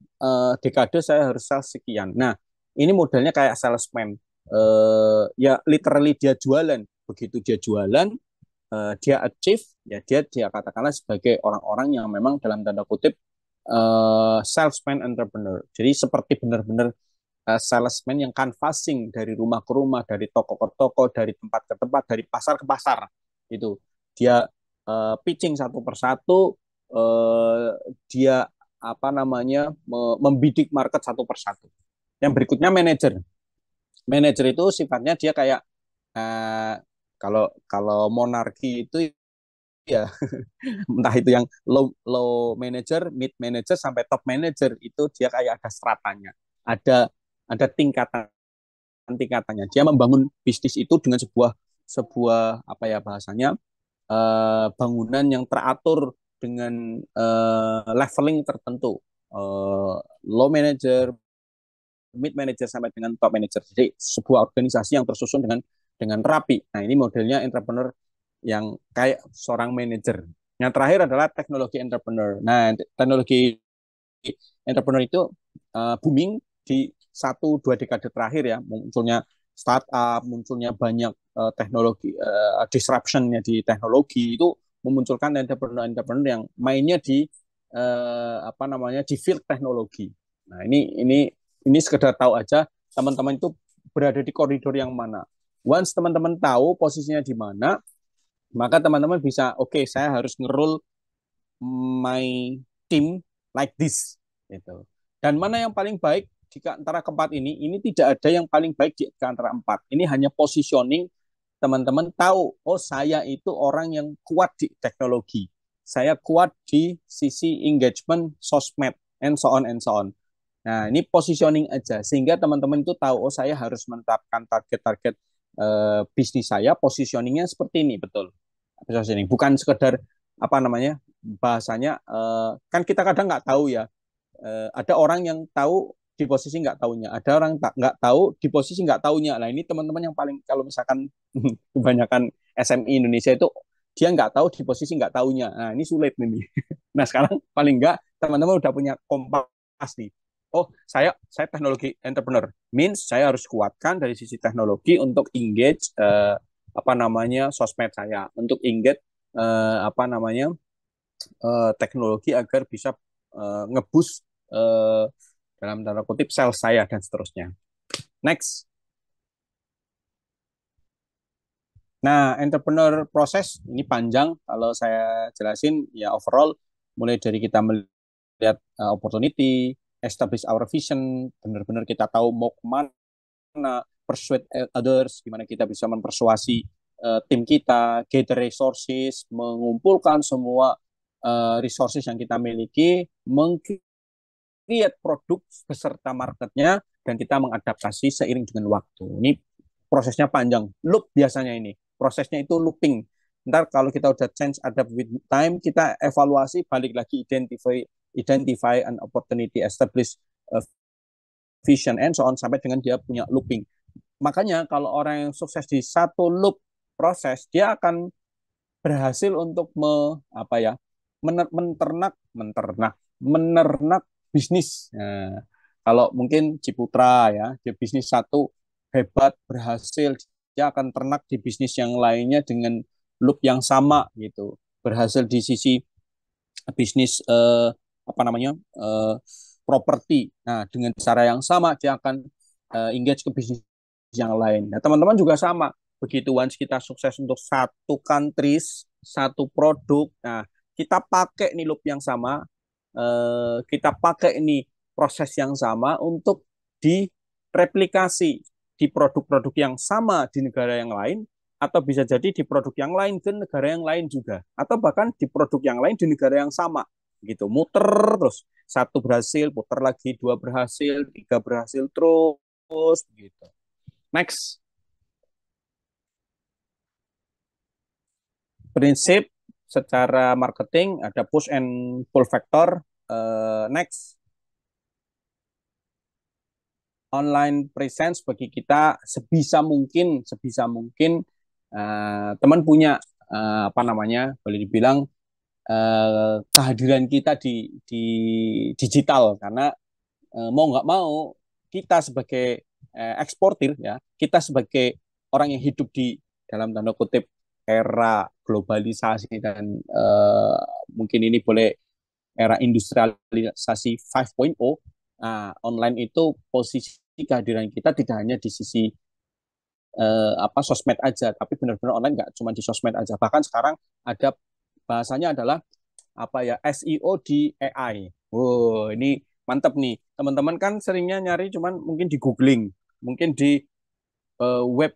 Speaker 1: dekade saya harus sell sekian. Nah, ini modelnya kayak salesman. Ya literally dia jualan. Begitu dia jualan, dia achieve, ya dia katakanlah sebagai orang-orang yang memang dalam tanda kutip salesman entrepreneur. Jadi seperti benar-benar salesman yang canvassing dari rumah ke rumah, dari toko ke toko, dari tempat ke tempat, dari pasar ke pasar. Itu dia pitching satu persatu, dia membidik market satu persatu. Yang berikutnya manajer. Manajer itu sifatnya dia kayak kalau kalau monarki itu ya entah itu yang low manager, mid manager sampai top manager, itu dia kayak ada stratanya, ada tingkatannya. Dia membangun bisnis itu dengan sebuah sebuah apa ya bahasanya bangunan yang teratur dengan leveling tertentu, low manager, mid manager sampai dengan top manager. Jadi sebuah organisasi yang tersusun dengan rapi. Nah, ini modelnya entrepreneur yang kayak seorang manajer. Yang terakhir adalah teknologi entrepreneur. Nah, teknologi entrepreneur itu booming di 1-2 dekade terakhir ya, munculnya startup, munculnya banyak teknologi, disruptionnya di teknologi itu memunculkan entrepreneur yang mainnya di di field teknologi. Nah, ini sekedar tahu aja teman-teman itu berada di koridor yang mana. Once teman-teman tahu posisinya di mana, maka teman-teman bisa, oke, saya harus ngerul my team like this gitu. Dan mana yang paling baik di antara keempat ini tidak ada yang paling baik di antara empat. Ini hanya positioning, teman-teman tahu, saya itu orang yang kuat di teknologi, saya kuat di sisi engagement sosmed, and so on and so on. Nah, ini positioning aja sehingga teman-teman itu tahu, saya harus menetapkan target-target bisnis saya, positioningnya seperti ini, betul. Positioning bukan sekedar bahasanya, kan kita kadang nggak tahu ya, ada orang yang tahu di posisi nggak tahunya, ada orang nggak tahu di posisi nggak tahunya. Nah, ini teman-teman yang paling, kalau misalkan kebanyakan SME Indonesia itu dia nggak tahu di posisi nggak tahunya. Nah, ini sulit nih. Nah, sekarang paling nggak teman-teman udah punya kompas nih. Saya teknologi entrepreneur, means saya harus kuatkan dari sisi teknologi untuk engage sosmed saya, untuk engage teknologi agar bisa ngeboost dalam tanda kutip sales saya dan seterusnya. Next. Nah, entrepreneur proses ini panjang, kalau saya jelasin ya overall mulai dari kita melihat opportunity, establish our vision, benar-benar kita tahu mau kemana, persuade others, gimana kita bisa mempersuasi tim kita, gather resources, mengumpulkan semua resources yang kita miliki, meng-create produk beserta marketnya, dan kita mengadaptasi seiring dengan waktu. Ini prosesnya panjang, loop biasanya ini. Prosesnya itu looping. Ntar kalau kita udah change, adapt with time, kita evaluasi, balik lagi, identify identify an opportunity, establish vision, and so on, sampai dengan dia punya looping. Makanya kalau orang yang sukses di satu loop proses, dia akan berhasil untuk apa ya, menernak bisnis. Nah, kalau mungkin Ciputra ya, dia bisnis satu hebat berhasil, dia akan ternak di bisnis yang lainnya dengan loop yang sama gitu. Berhasil di sisi bisnis apa namanya properti. Nah, dengan cara yang sama dia akan engage ke bisnis yang lain. Nah, teman-teman juga sama. Begitu once kita sukses untuk satu countries, satu produk, nah kita pakai nih loop yang sama, kita pakai ini proses yang sama untuk direplikasi di produk-produk yang sama di negara yang lain, atau bisa jadi di produk yang lain ke negara yang lain juga, atau bahkan di produk yang lain di negara yang sama gitu, muter terus, satu berhasil putar lagi, dua berhasil, tiga berhasil, terus gitu. Next, prinsip secara marketing ada push and pull factor. Next, online presence bagi kita sebisa mungkin teman punya apa namanya, boleh dibilang kehadiran kita di digital, karena mau nggak mau kita sebagai eksportir ya, kita sebagai orang yang hidup di dalam tanda kutip era globalisasi dan mungkin ini boleh era industrialisasi 5.0. Nah, online itu posisi kehadiran kita tidak hanya di sisi apa sosmed aja, tapi benar-benar online, nggak cuma di sosmed aja. Bahkan sekarang ada bahasanya adalah apa ya, SEO di AI. Oh, ini mantap nih. Teman-teman kan seringnya nyari cuman mungkin di googling, mungkin di web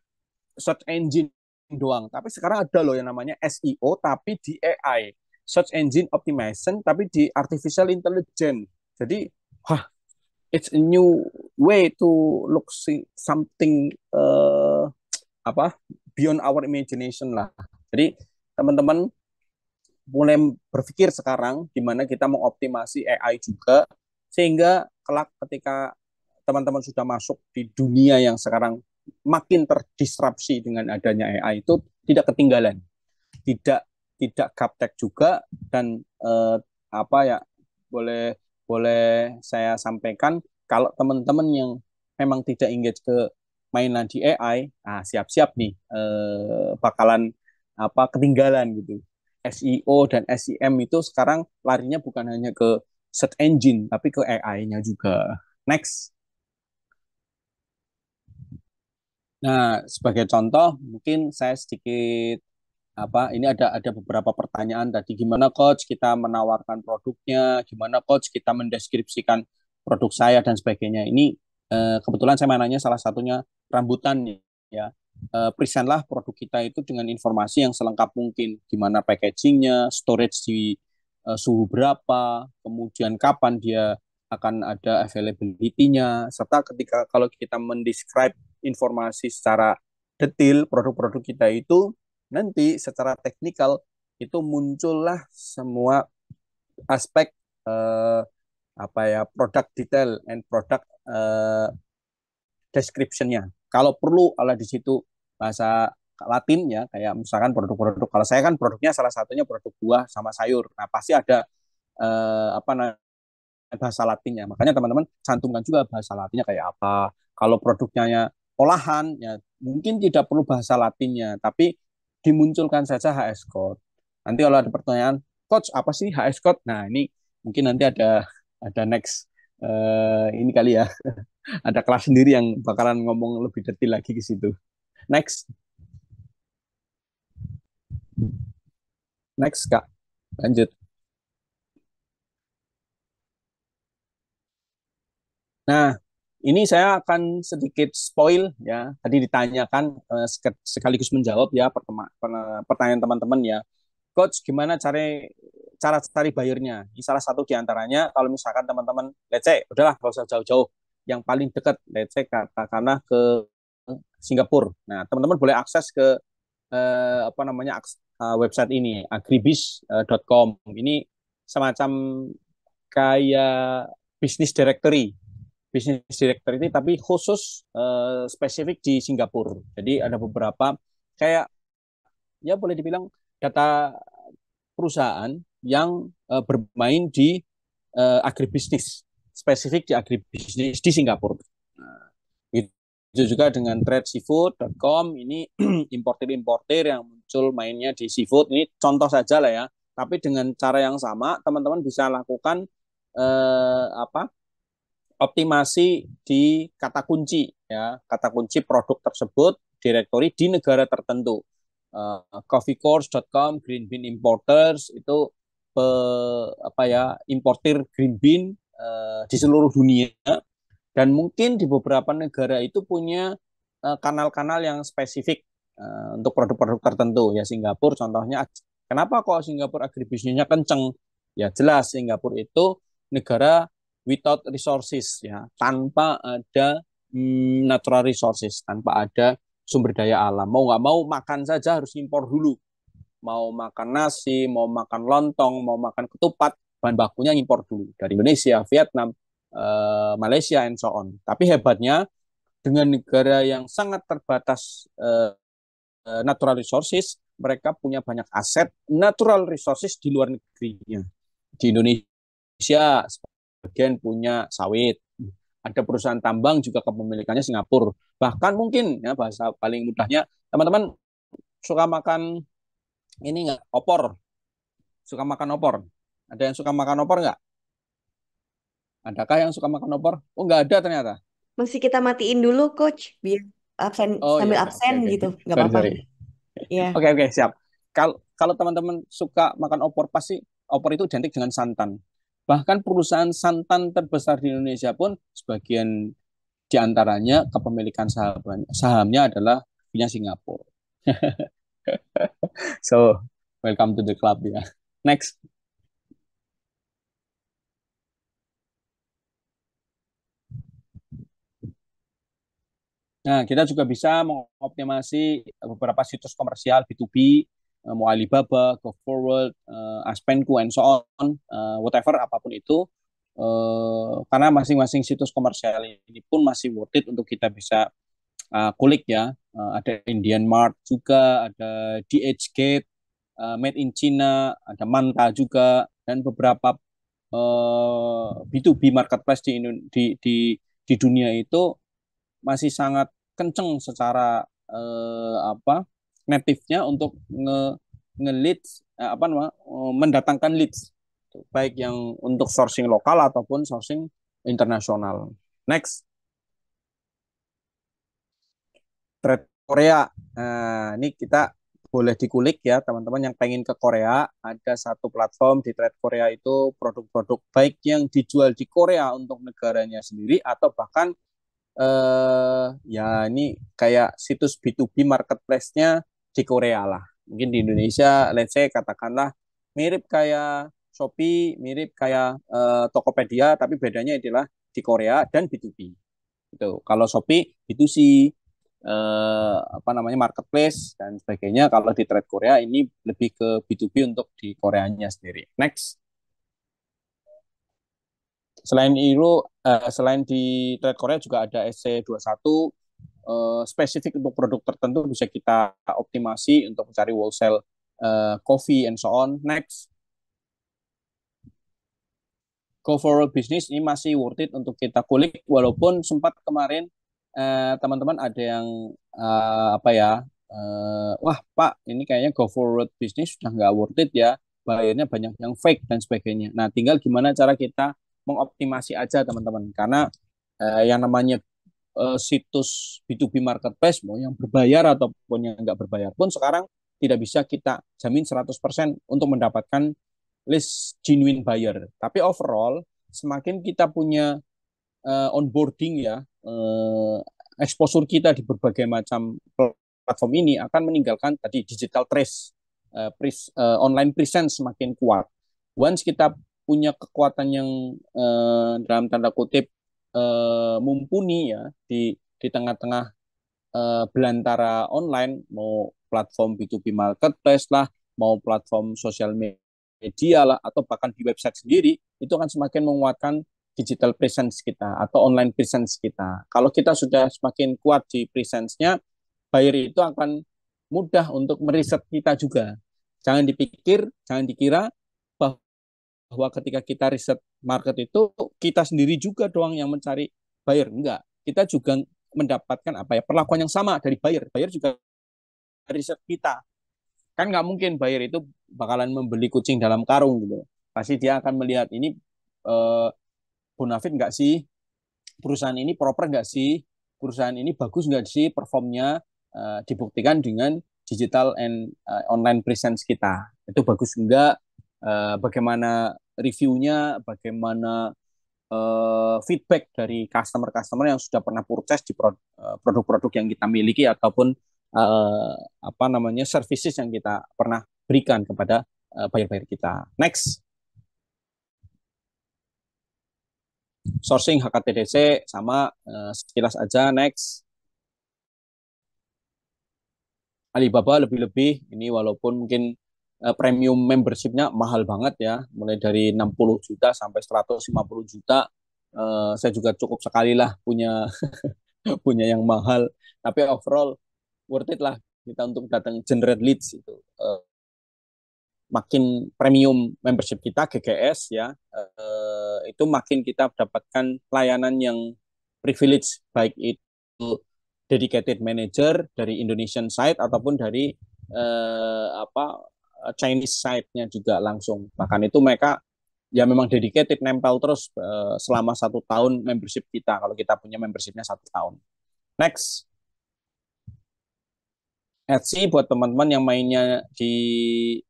Speaker 1: search engine doang. Tapi sekarang ada loh yang namanya SEO tapi di AI, search engine optimization tapi di artificial intelligence. Jadi, wah, it's a new way to look see something apa beyond our imagination lah. Jadi teman-teman mulai berpikir sekarang gimana kita mengoptimasi AI juga, sehingga kelak ketika teman-teman sudah masuk di dunia yang sekarang makin terdisrupsi dengan adanya AI itu tidak ketinggalan, tidak tidak gaptek juga. Dan apa ya, boleh boleh saya sampaikan, kalau teman-teman yang memang tidak engage ke mainan di AI, nah siap-siap nih bakalan apa ketinggalan gitu. SEO dan SEM itu sekarang larinya bukan hanya ke search engine tapi ke AI-nya juga. Next. Nah, sebagai contoh mungkin saya sedikit apa, ini ada beberapa pertanyaan tadi, gimana coach kita menawarkan produknya, gimana coach kita mendeskripsikan produk saya dan sebagainya. Ini kebetulan saya mananya salah satunya rambutan ya. Presentlah produk kita itu dengan informasi yang selengkap mungkin, gimana packagingnya, storage di suhu berapa, kemudian kapan dia akan ada availability-nya, serta ketika kalau kita mendescribe informasi secara detail produk-produk kita itu, nanti secara teknikal itu muncullah semua aspek apa ya, product detail and product description-nya. Kalau perlu ala di situ bahasa Latin ya, kayak misalkan produk-produk, kalau saya kan produknya salah satunya produk buah sama sayur. Nah, pasti ada apa namanya bahasa Latinnya. Makanya teman-teman cantumkan juga bahasa Latinnya kayak apa. Kalau produknya olahan ya mungkin tidak perlu bahasa Latinnya, tapi dimunculkan saja HS code. Nanti kalau ada pertanyaan, coach apa sih HS code? Nah, ini mungkin nanti ada next ini kali ya. Ada kelas sendiri yang bakalan ngomong lebih detail lagi ke situ. Next. Next, Kak. Lanjut. Nah, ini saya akan sedikit spoil ya. Tadi ditanyakan sekaligus menjawab ya pertanyaan teman-teman ya. Coach, gimana cara cari bayarnya? Ini salah satu di antaranya, kalau misalkan teman-teman, let's say, udahlah nggak usah jauh-jauh, yang paling dekat, let's say katakanlah ke Singapura. Nah, teman-teman boleh akses ke apa namanya website ini, agribis.com. Ini semacam kayak bisnis directory. Bisnis directory ini tapi khusus spesifik di Singapura. Jadi ada beberapa kayak ya boleh dibilang data perusahaan yang bermain di agribisnis, spesifik di agribisnis di Singapura. Nah, itu juga dengan tradeseafood.com ini importer-importer yang muncul mainnya di seafood. Ini contoh saja lah ya. Tapi dengan cara yang sama, teman-teman bisa lakukan apa optimasi di kata kunci ya, kata kunci produk tersebut direktori di negara tertentu. Coffeecourse.com, Green Bean Importers itu apa ya importir green bean di seluruh dunia dan mungkin di beberapa negara itu punya kanal-kanal yang spesifik untuk produk-produk tertentu ya. Singapura contohnya, kenapa kok Singapura agribisnisnya kenceng? Ya jelas Singapura itu negara without resources ya, tanpa ada natural resources, tanpa ada sumber daya alam. Mau nggak mau makan saja harus impor dulu. Mau makan nasi, mau makan lontong, mau makan ketupat, bahan bakunya impor dulu dari Indonesia, Vietnam, Malaysia, and so on. Tapi hebatnya dengan negara yang sangat terbatas natural resources, mereka punya banyak aset natural resources di luar negerinya. Di Indonesia, sebagian punya sawit. Ada perusahaan tambang juga kepemilikannya Singapura. Bahkan mungkin ya bahasa paling mudahnya, teman-teman suka makan ini nggak? Opor. Suka makan opor. Ada yang suka makan opor nggak? Adakah yang suka makan opor? Oh, nggak ada ternyata.
Speaker 2: Mesti kita matiin dulu, Coach, biar absen
Speaker 1: Oh
Speaker 2: sambil
Speaker 1: ya, oke
Speaker 2: absen
Speaker 1: oke.
Speaker 2: gitu, nggak
Speaker 1: Sorry
Speaker 2: apa-apa.
Speaker 1: sorry.
Speaker 2: Iya.
Speaker 1: Oke oke siap. Kalau kalau teman-teman suka makan opor pasti opor itu identik dengan santan. Bahkan perusahaan santan terbesar di Indonesia pun sebagian di antaranya kepemilikan sahamnya adalah punya Singapura. So welcome to the club ya. Next. Nah, kita juga bisa mengoptimasi beberapa situs komersial B2B, mau Alibaba, GoForward, Aspenku, and so on, whatever, apapun itu. Karena masing-masing situs komersial ini pun masih worth it untuk kita bisa kulik ya. Ada Indian Mart juga, ada DH Gate, Made in China, ada Manta juga, dan beberapa B2B marketplace di dunia itu masih sangat kenceng secara apa native-nya untuk nge-leads apa namanya mendatangkan leads baik yang untuk sourcing lokal ataupun sourcing internasional. Next, trade Korea. Nah, ini kita boleh dikulik ya teman-teman yang pengen ke Korea. Ada satu platform di Trade Korea itu produk-produk baik yang dijual di Korea untuk negaranya sendiri atau bahkan ya ini kayak situs B2B marketplace-nya di Korea lah. Mungkin di Indonesia, let's say katakanlah mirip kayak Shopee, mirip kayak Tokopedia, tapi bedanya adalah di Korea dan B2B. Gitu. Kalau Shopee B2C, apa namanya marketplace dan sebagainya. Kalau di Trade Korea ini lebih ke B2B untuk di Koreanya sendiri. Next. Selain itu, selain di Trade Korea juga ada SC21 spesifik untuk produk tertentu bisa kita optimasi untuk mencari wholesale coffee and so on. Next, Go Forward Business ini masih worth it untuk kita kulik walaupun sempat kemarin teman-teman ada yang apa ya wah Pak ini kayaknya Go Forward Business sudah nggak worth it ya bayarnya banyak yang fake dan sebagainya. Nah tinggal gimana cara kita mengoptimasi aja teman-teman karena yang namanya situs B2B marketplace mau yang berbayar ataupun yang nggak berbayar pun sekarang tidak bisa kita jamin 100% untuk mendapatkan list genuine buyer. Tapi overall semakin kita punya onboarding ya exposure kita di berbagai macam platform ini akan meninggalkan tadi digital trace online presence semakin kuat. Once kita punya kekuatan yang dalam tanda kutip mumpuni ya di tengah-tengah belantara online mau platform B2B marketplace lah mau platform sosial media lah atau bahkan di website sendiri itu akan semakin menguatkan digital presence kita atau online presence kita. Kalau kita sudah semakin kuat di presence-nya, buyer itu akan mudah untuk meriset kita juga. Jangan dikira bahwa ketika kita riset market itu kita sendiri juga doang yang mencari buyer. Enggak, kita juga mendapatkan apa ya, perlakuan yang sama dari buyer. Buyer juga riset kita. Kan nggak mungkin buyer itu bakalan membeli kucing dalam karung gitu. Pasti dia akan melihat ini eh, bonafit nggak sih, perusahaan ini proper nggak sih, perusahaan ini bagus nggak sih performnya, dibuktikan dengan digital and online presence kita. Itu bagus nggak, bagaimana reviewnya, bagaimana feedback dari customer-customer yang sudah pernah purchase di produk-produk yang kita miliki ataupun apa namanya services yang kita pernah berikan kepada buyer-buyer kita. Next, sourcing HKTDC sama sekilas aja. Next, Alibaba lebih-lebih ini walaupun mungkin premium membershipnya mahal banget ya, mulai dari 60 juta sampai 150 juta. Saya juga cukup sekali lah punya punya yang mahal, tapi overall worth it lah kita untuk datang generate leads itu. Makin premium membership kita GGS ya, itu makin kita dapatkan layanan yang privilege, baik itu dedicated manager dari Indonesian side ataupun dari apa Chinese side-nya juga langsung. Bahkan itu mereka ya memang dedicated nempel terus selama 1 tahun membership kita kalau kita punya membershipnya 1 tahun. Next, Etsy buat teman-teman yang mainnya di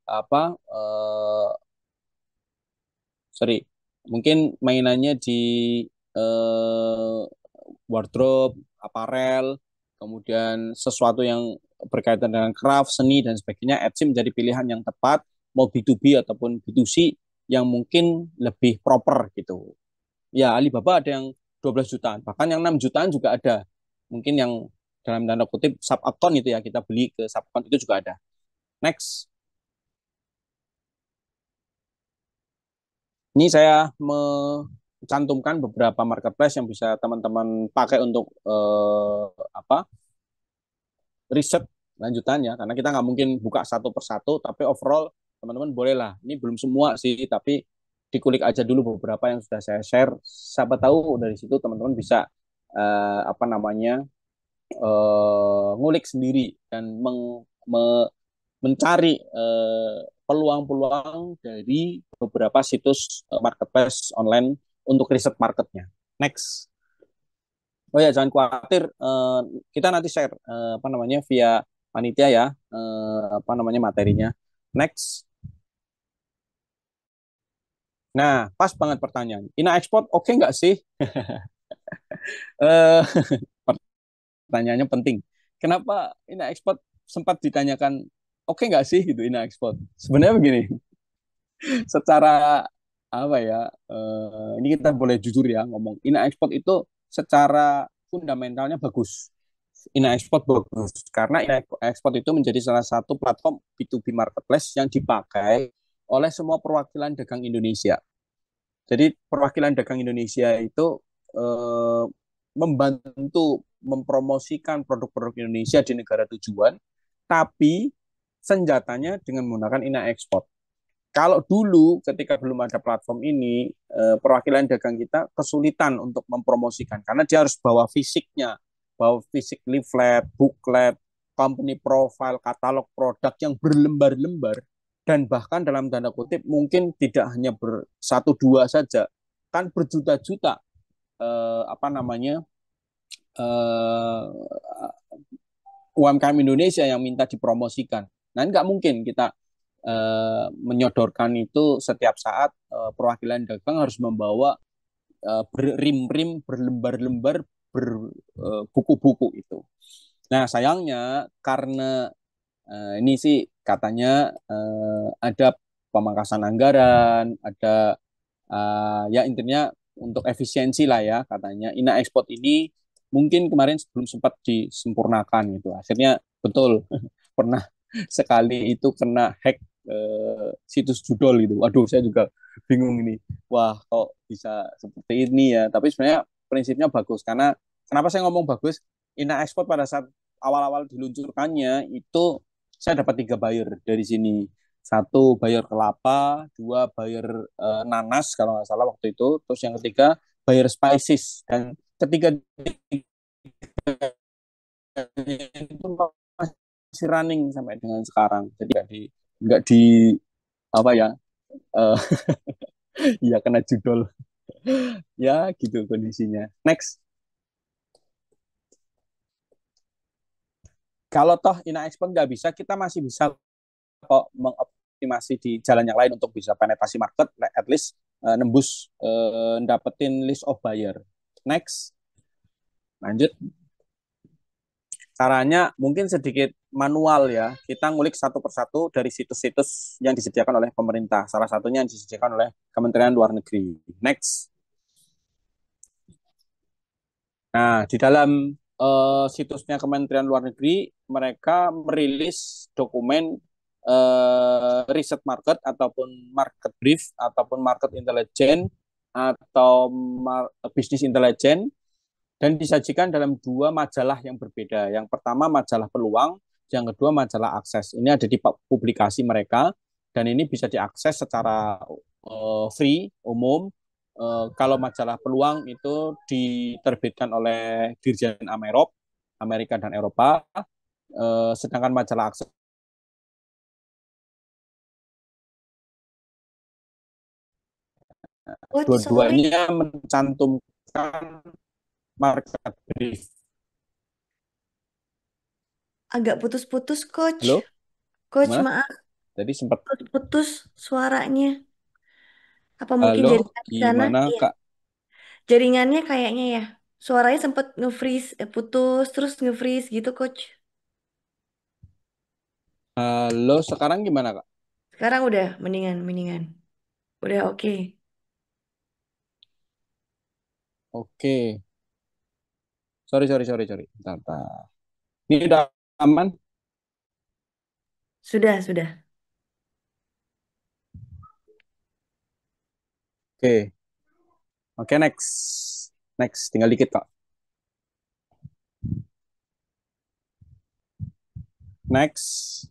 Speaker 1: apa sorry, mungkin mainannya di eh, wardrobe, aparel, kemudian sesuatu yang berkaitan dengan craft, seni dan sebagainya, Etsy menjadi pilihan yang tepat mau B2B ataupun B2C yang mungkin lebih proper gitu. Ya, Alibaba ada yang 12 jutaan, bahkan yang 6 jutaan juga ada. Mungkin yang dalam tanda kutip sub account itu ya, kita beli ke sub account itu juga ada. Next. Ini saya mencantumkan beberapa marketplace yang bisa teman-teman pakai untuk apa riset lanjutannya, karena kita nggak mungkin buka satu persatu, tapi overall teman-teman boleh lah. Ini belum semua sih, tapi dikulik aja dulu beberapa yang sudah saya share. Siapa tahu dari situ teman-teman bisa apa namanya ngulik sendiri dan mencari peluang-peluang dari beberapa situs marketplace online untuk riset marketnya. Next. Oh ya, jangan khawatir, kita nanti share apa namanya via panitia ya, apa namanya materinya. Next. Nah, pas banget pertanyaan. Ina Export oke nggak sih? Eh, Pertanyaannya penting. Kenapa Ina Export sempat ditanyakan oke nggak sih gitu Ina Export? Sebenarnya begini, secara apa ya, ini kita boleh jujur ya ngomong, Ina Export itu secara fundamentalnya bagus. Ina Export bagus karena Ina Export itu menjadi salah satu platform B2B marketplace yang dipakai oleh semua perwakilan dagang Indonesia. Jadi perwakilan dagang Indonesia itu eh, membantu mempromosikan produk-produk Indonesia di negara tujuan, tapi senjatanya dengan menggunakan Ina Export. Kalau dulu ketika belum ada platform ini, perwakilan dagang kita kesulitan untuk mempromosikan karena dia harus bawa fisik leaflet, booklet, company profile, katalog produk yang berlembar-lembar dan bahkan dalam tanda kutip mungkin tidak hanya bersatu dua saja, kan berjuta-juta apa namanya eh, UMKM Indonesia yang minta dipromosikan. Nah, nggak mungkin kita menyodorkan itu setiap saat perwakilan dagang harus membawa rim-rim berlembar-lembar berbuku-buku itu. Nah, sayangnya karena ini sih katanya ada pemangkasan anggaran, ada ya intinya untuk efisiensi lah ya katanya. Ina Export ini mungkin kemarin belum sempat disempurnakan gitu. Akhirnya betul pernah sekali itu kena hack situs judul gitu. Waduh, saya juga bingung ini. Wah, kok bisa seperti ini ya? Tapi sebenarnya prinsipnya bagus karena kenapa saya ngomong bagus? Ina Export pada saat awal-awal diluncurkannya itu saya dapat 3 buyer dari sini. Satu buyer kelapa, dua buyer nanas kalau nggak salah waktu itu. Terus yang ketiga buyer spices dan ketiga itu masih running sampai dengan sekarang. Jadi nggak di apa ya, uh, ya kena judul ya gitu kondisinya. Next, kalau toh Ina Export nggak bisa, kita masih bisa kok mengoptimasi di jalan yang lain untuk bisa penetrasi market, at least nembus dapetin list of buyer. Next, lanjut. Caranya mungkin sedikit manual ya. Kita ngulik satu persatu dari situs-situs yang disediakan oleh pemerintah. Salah satunya yang disediakan oleh Kementerian Luar Negeri. Next. Nah, di dalam situsnya Kementerian Luar Negeri, mereka merilis dokumen riset market ataupun market brief ataupun market intelligence atau business intelligence dan disajikan dalam 2 majalah yang berbeda. Yang pertama majalah peluang, yang kedua majalah akses. Ini ada di publikasi mereka dan ini bisa diakses secara free, umum. Kalau majalah peluang itu diterbitkan oleh Dirjen Amerop, Amerika dan Eropa. Sedangkan majalah akses
Speaker 2: Coach, sorry,
Speaker 1: dua-duanya mencantumkan market brief.
Speaker 2: agak putus-putus, Coach.
Speaker 1: Halo,
Speaker 2: Coach,
Speaker 1: gimana?
Speaker 2: maaf,
Speaker 1: Tadi sempat
Speaker 2: putus suaranya. Apa mungkin
Speaker 1: halo,
Speaker 2: jaringan di sana?
Speaker 1: gimana
Speaker 2: Iya,
Speaker 1: Kak?
Speaker 2: jaringannya kayaknya ya. Suaranya sempat nge-freeze, putus, terus nge-freeze gitu, Coach.
Speaker 1: Halo, sekarang gimana Kak?
Speaker 2: Sekarang udah mendingan, mendingan. Udah oke.
Speaker 1: Oke, sorry, sorry, sorry, sorry. Bentar, bentar. Ini udah aman?
Speaker 2: Sudah, sudah.
Speaker 1: Oke, oke, next. Next, tinggal dikit Kak. Next.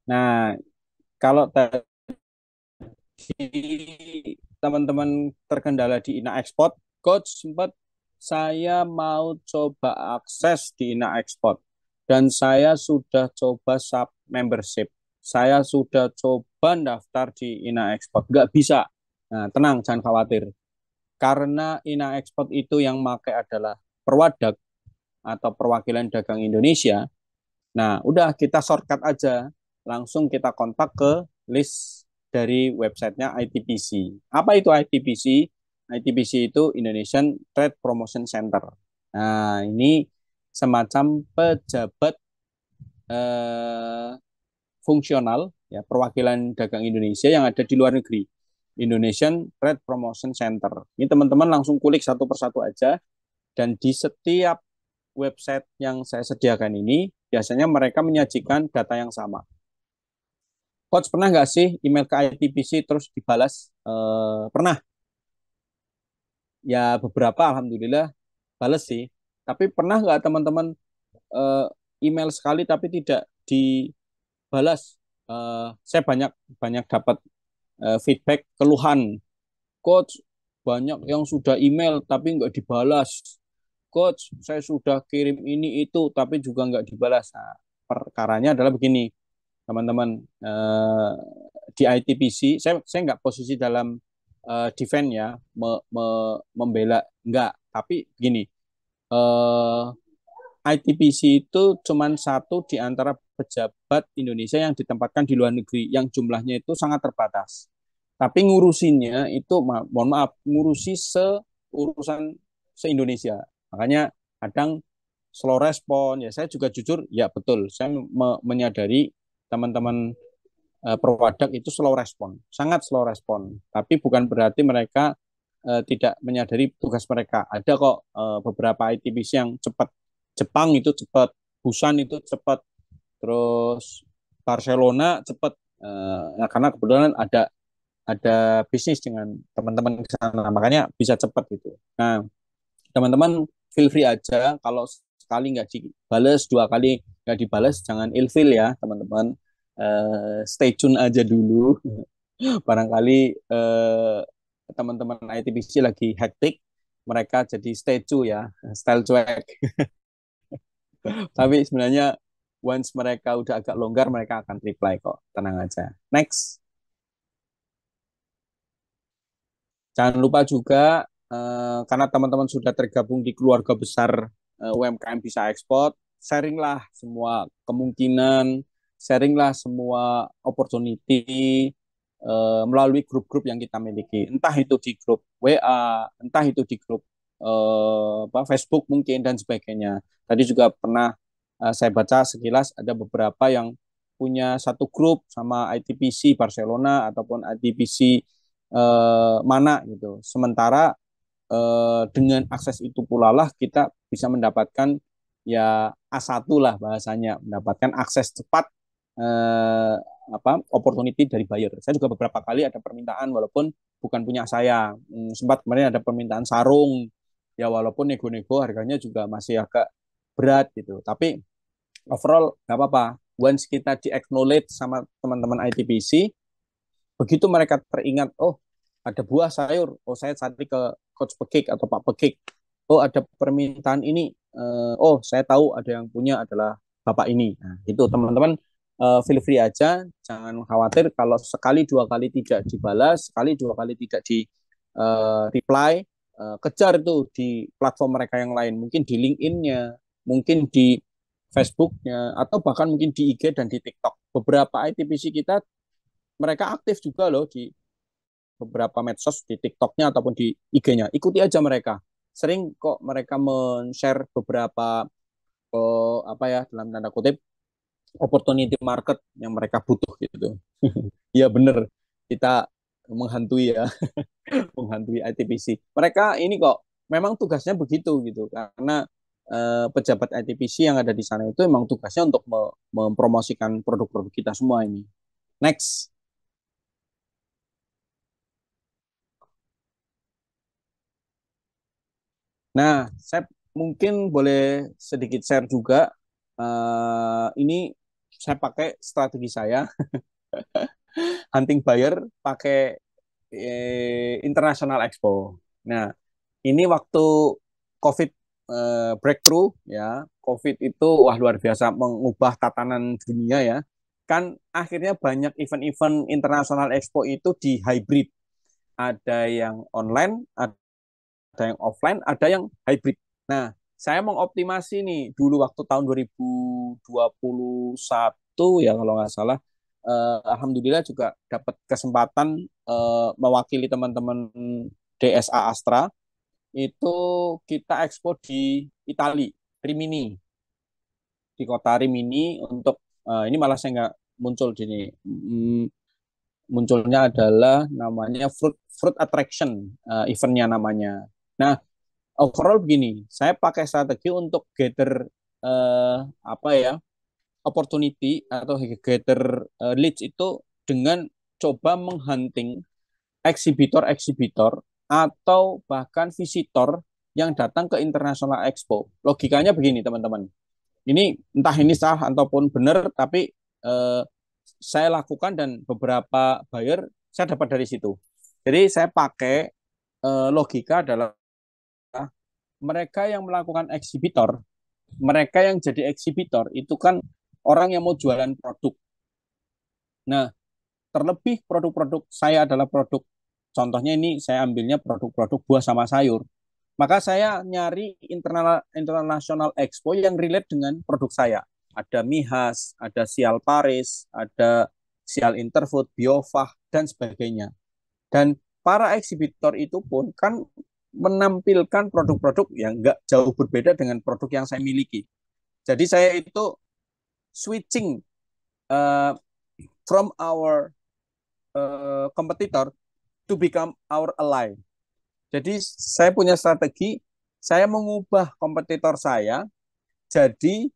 Speaker 1: Nah, kalau tadi teman-teman terkendala di Ina Export, Coach sempat saya mau coba akses di Ina Export dan saya sudah coba sub membership. Saya sudah coba daftar di Ina Export, nggak bisa. Nah, tenang, jangan khawatir. Karena Ina Export itu yang pakai adalah Perwadag atau Perwakilan Dagang Indonesia. Nah, udah kita shortcut aja. Langsung kita kontak ke list dari websitenya ITPC. Apa itu ITPC? ITPC itu Indonesian Trade Promotion Center. Nah, ini semacam pejabat eh, fungsional ya perwakilan dagang Indonesia yang ada di luar negeri. Indonesian Trade Promotion Center. Ini teman-teman langsung kulik satu persatu aja dan di setiap website yang saya sediakan ini biasanya mereka menyajikan data yang sama. Coach pernah nggak sih email ke ITPC terus dibalas? Pernah. Ya beberapa alhamdulillah balas sih. Tapi pernah nggak teman-teman eh, email sekali tapi tidak dibalas? Saya banyak banyak dapat feedback keluhan. Coach banyak yang sudah email tapi nggak dibalas. Coach, saya sudah kirim ini itu tapi juga nggak dibalas. Nah, perkaranya adalah begini, teman-teman. Di ITPC, saya nggak posisi dalam defense ya, membela nggak. Tapi begini, eh, ITPC itu cuma satu di antara pejabat Indonesia yang ditempatkan di luar negeri, yang jumlahnya itu sangat terbatas. Tapi ngurusinnya itu, mohon maaf, ngurusi urusan se-Indonesia. Makanya kadang slow respon. Ya saya juga jujur, ya betul. Saya menyadari teman-teman perwadak itu slow respon, sangat slow respon. Tapi bukan berarti mereka tidak menyadari tugas mereka. Ada kok beberapa ITBC yang cepat. Jepang itu cepat, Busan itu cepat, terus Barcelona cepat. Nah, karena kebetulan ada bisnis dengan teman-teman di sana, makanya bisa cepat gitu. Nah, teman-teman feel free aja kalau sekali nggak dibales, dua kali nggak dibales, jangan ilfeel ya teman-teman. Stay tune aja dulu. Barangkali teman-teman ITBC lagi hektik, mereka jadi stay tune ya, style cuek. Tapi sebenarnya once mereka udah agak longgar, mereka akan reply kok, tenang aja. Next, jangan lupa juga karena teman-teman sudah tergabung di keluarga besar UMKM Bisa Ekspor, sharinglah semua kemungkinan, sharinglah semua opportunity melalui grup-grup yang kita miliki. Entah itu di grup WA, entah itu di grup Facebook mungkin dan sebagainya. Tadi juga pernah saya baca sekilas ada beberapa yang punya satu grup sama ITPC Barcelona ataupun ITPC mana gitu. Sementara dengan akses itu pula lah kita bisa mendapatkan ya A1 lah bahasanya, mendapatkan akses cepat eh, opportunity dari buyer. Saya juga beberapa kali ada permintaan walaupun bukan punya saya. Sempat kemarin ada permintaan sarung ya walaupun nego-nego harganya juga masih agak berat gitu. Tapi overall nggak apa-apa. Once kita di acknowledge sama teman-teman ITBC, begitu mereka teringat, oh ada buah sayur, oh saya cari ke Coach Pekik atau Pak Pekik, oh ada permintaan ini, oh saya tahu ada yang punya adalah Bapak ini. Nah, itu teman-teman feel free aja, jangan khawatir kalau sekali dua kali tidak dibalas, sekali dua kali tidak di reply, kejar itu di platform mereka yang lain, mungkin di LinkedIn-nya, mungkin di Facebook-nya, atau bahkan mungkin di IG dan di TikTok. Beberapa ITPC kita mereka aktif juga loh di beberapa medsos, di TikToknya ataupun di IG-nya. Ikuti aja mereka. Sering kok mereka men-share beberapa apa ya dalam tanda kutip opportunity market yang mereka butuh gitu. Iya bener, kita menghantui ya, menghantui ITPC. Mereka ini kok memang tugasnya begitu gitu karena pejabat ITPC yang ada di sana itu memang tugasnya untuk mempromosikan produk-produk kita semua ini. Next. Nah, saya mungkin boleh sedikit share juga. Ini saya pakai strategi saya, hunting buyer pakai International Expo. Nah, ini waktu COVID breakthrough ya, COVID itu wah luar biasa mengubah tatanan dunia ya. Kan akhirnya banyak event-event International Expo itu di hybrid. Ada yang online, ada yang offline, ada yang hybrid. Nah, saya mengoptimasi nih dulu waktu tahun 2021 ya kalau nggak salah. Alhamdulillah juga dapat kesempatan mewakili teman-teman DSA Astra itu kita ekspor di Itali, Rimini, di kota Rimini untuk ini malah saya nggak muncul di sini. Munculnya adalah namanya fruit fruit attraction eventnya namanya. Nah, overall begini, saya pakai strategi untuk gather apa ya opportunity atau gather leads itu dengan coba menghunting eksibitor-eksibitor atau bahkan visitor yang datang ke International Expo. Logikanya begini teman-teman. Ini entah ini salah ataupun benar, tapi eh, saya lakukan dan beberapa buyer saya dapat dari situ. Jadi saya pakai logika adalah mereka yang melakukan eksibitor, mereka yang jadi eksibitor itu kan orang yang mau jualan produk. Nah, terlebih produk-produk saya adalah produk, contohnya ini saya ambilnya produk-produk buah sama sayur. Maka saya nyari international expo yang relate dengan produk saya. Ada Mihas, ada Sial Paris, ada Sial Interfood, Biofah, dan sebagainya. Dan para eksibitor itu pun kan menampilkan produk-produk yang nggak jauh berbeda dengan produk yang saya miliki. Jadi saya itu switching uh, from our competitor to become our ally. Jadi saya punya strategi, saya mengubah kompetitor saya jadi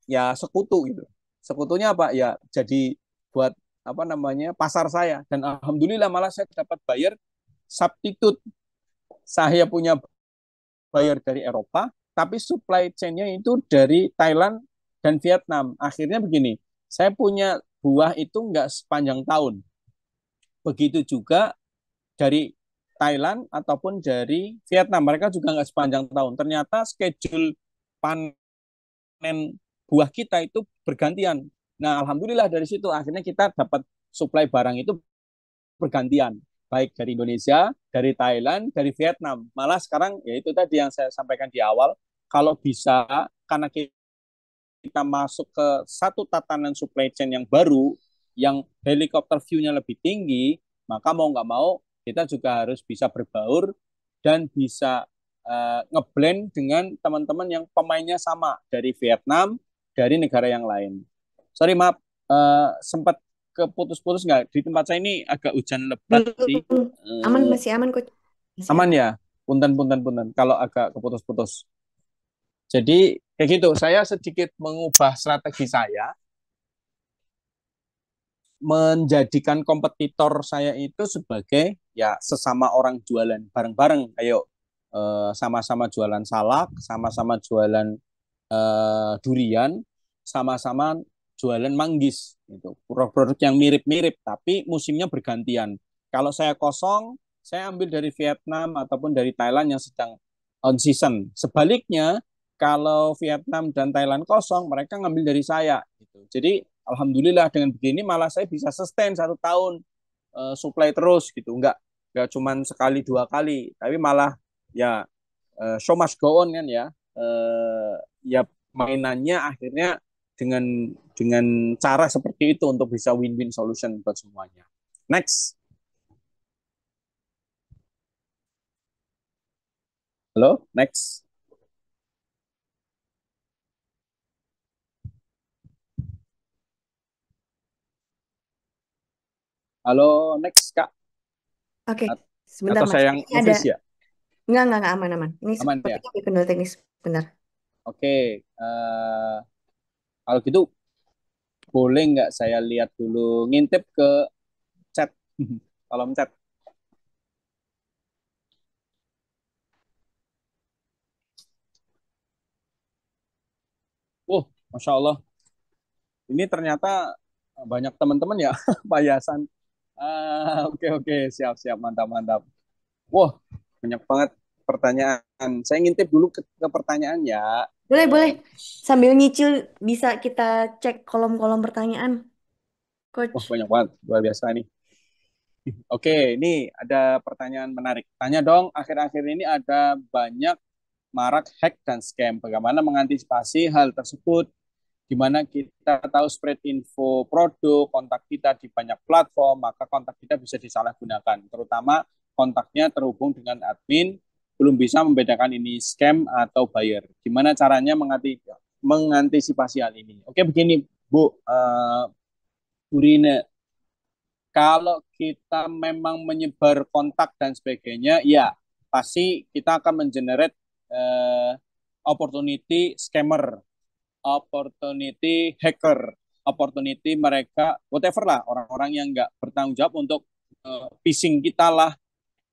Speaker 1: ya sekutu gitu. Sekutunya apa? Ya jadi buat apa namanya pasar saya dan alhamdulillah malah saya dapat bayar substitute. Saya punya bayar dari Eropa, tapi supply chain-nya itu dari Thailand dan Vietnam. Akhirnya begini, saya punya buah itu nggak sepanjang tahun. Begitu juga dari Thailand ataupun dari Vietnam, mereka juga nggak sepanjang tahun. Ternyata schedule panen buah kita itu bergantian. Nah, alhamdulillah dari situ akhirnya kita dapat supply barang itu bergantian, baik dari Indonesia, dari Thailand, dari Vietnam. Malah sekarang ya itu tadi yang saya sampaikan di awal, kalau bisa karena kita masuk ke satu tatanan supply chain yang baru, yang helikopter view-nya lebih tinggi, maka mau nggak mau kita juga harus bisa berbaur dan bisa ngeblend dengan teman-teman yang pemainnya sama dari Vietnam, dari negara yang lain. Sorry maaf, sempat keputus-putus nggak? Di tempat saya ini agak hujan lebat sih.
Speaker 2: Belum. Aman, masih aman kok. Masih
Speaker 1: Aman
Speaker 2: aman.
Speaker 1: ya? Punten, punten, punten. Kalau agak keputus-putus. Jadi kayak gitu, saya sedikit mengubah strategi saya, menjadikan kompetitor saya itu sebagai ya sesama orang jualan bareng-bareng. Ayo sama-sama jualan salak, sama-sama jualan durian, sama-sama jualan manggis. Itu produk-produk yang mirip-mirip, tapi musimnya bergantian. Kalau saya kosong, saya ambil dari Vietnam ataupun dari Thailand yang sedang on season. Sebaliknya, kalau Vietnam dan Thailand kosong, mereka ngambil dari saya. Gitu. Jadi, alhamdulillah dengan begini malah saya bisa sustain 1 tahun supply terus gitu. Enggak cuma sekali dua kali, tapi malah ya show must go on kan ya. Ya mainannya akhirnya dengan cara seperti itu untuk bisa win-win solution buat semuanya. Next. Halo, next. Halo, next Kak.
Speaker 2: Oke, sebentar
Speaker 1: Atau
Speaker 2: Mas.
Speaker 1: saya yang
Speaker 2: Ini ada,
Speaker 1: nge ya?
Speaker 2: enggak, aman, aman. Ini
Speaker 1: Aman ya?
Speaker 2: sepertinya ada kendala teknis, benar.
Speaker 1: Oke. Kalau gitu boleh nggak saya lihat dulu ngintip ke chat. Kolom chat. Masya Allah. Ini ternyata banyak teman-teman ya, Pak Yasan. Oke, oke, siap, siap, mantap, mantap. Wah, banyak banget pertanyaan. Saya ngintip dulu ke pertanyaan ya.
Speaker 2: Boleh, boleh.
Speaker 1: Eh,
Speaker 2: Sambil nyicil bisa kita cek kolom-kolom pertanyaan,
Speaker 1: Wah,
Speaker 2: Coach.
Speaker 1: banyak banget. Luar biasa nih. Oke, ini ada pertanyaan menarik. Tanya dong, akhir-akhir ini ada banyak marak hack dan scam. Bagaimana mengantisipasi hal tersebut? Di mana kita tahu spread info produk, kontak kita di banyak platform, maka kontak kita bisa disalahgunakan. Terutama kontaknya terhubung dengan admin, belum bisa membedakan ini scam atau buyer. Gimana caranya mengantisipasi hal ini? Oke, begini Bu, Bu Rine, kalau kita memang menyebar kontak dan sebagainya, ya pasti kita akan mengenerate eh, opportunity scammer, opportunity hacker, opportunity mereka whatever lah orang-orang yang nggak bertanggung jawab untuk phishing kita lah,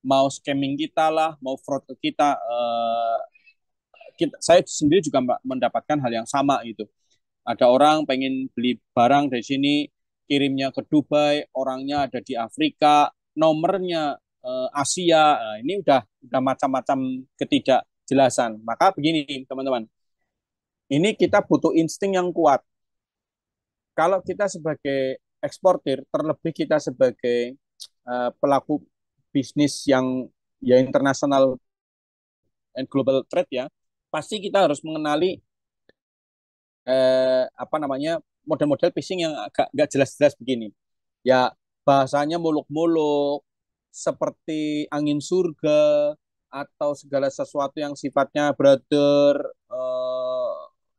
Speaker 1: mau scamming kita lah, mau fraud ke kita. Saya sendiri juga mendapatkan hal yang sama gitu. Ada orang pengen beli barang dari sini, kirimnya ke Dubai, orangnya ada di Afrika, nomornya Asia. Nah, ini udah macam-macam ketidakjelasan. Maka begini teman-teman, ini kita butuh insting yang kuat. Kalau kita sebagai eksportir, terlebih kita sebagai pelaku bisnis yang ya internasional and global trade ya, pasti kita harus mengenali apa namanya model-model phishing yang agak nggak jelas-jelas begini. Ya bahasanya muluk-muluk, seperti angin surga atau segala sesuatu yang sifatnya brother,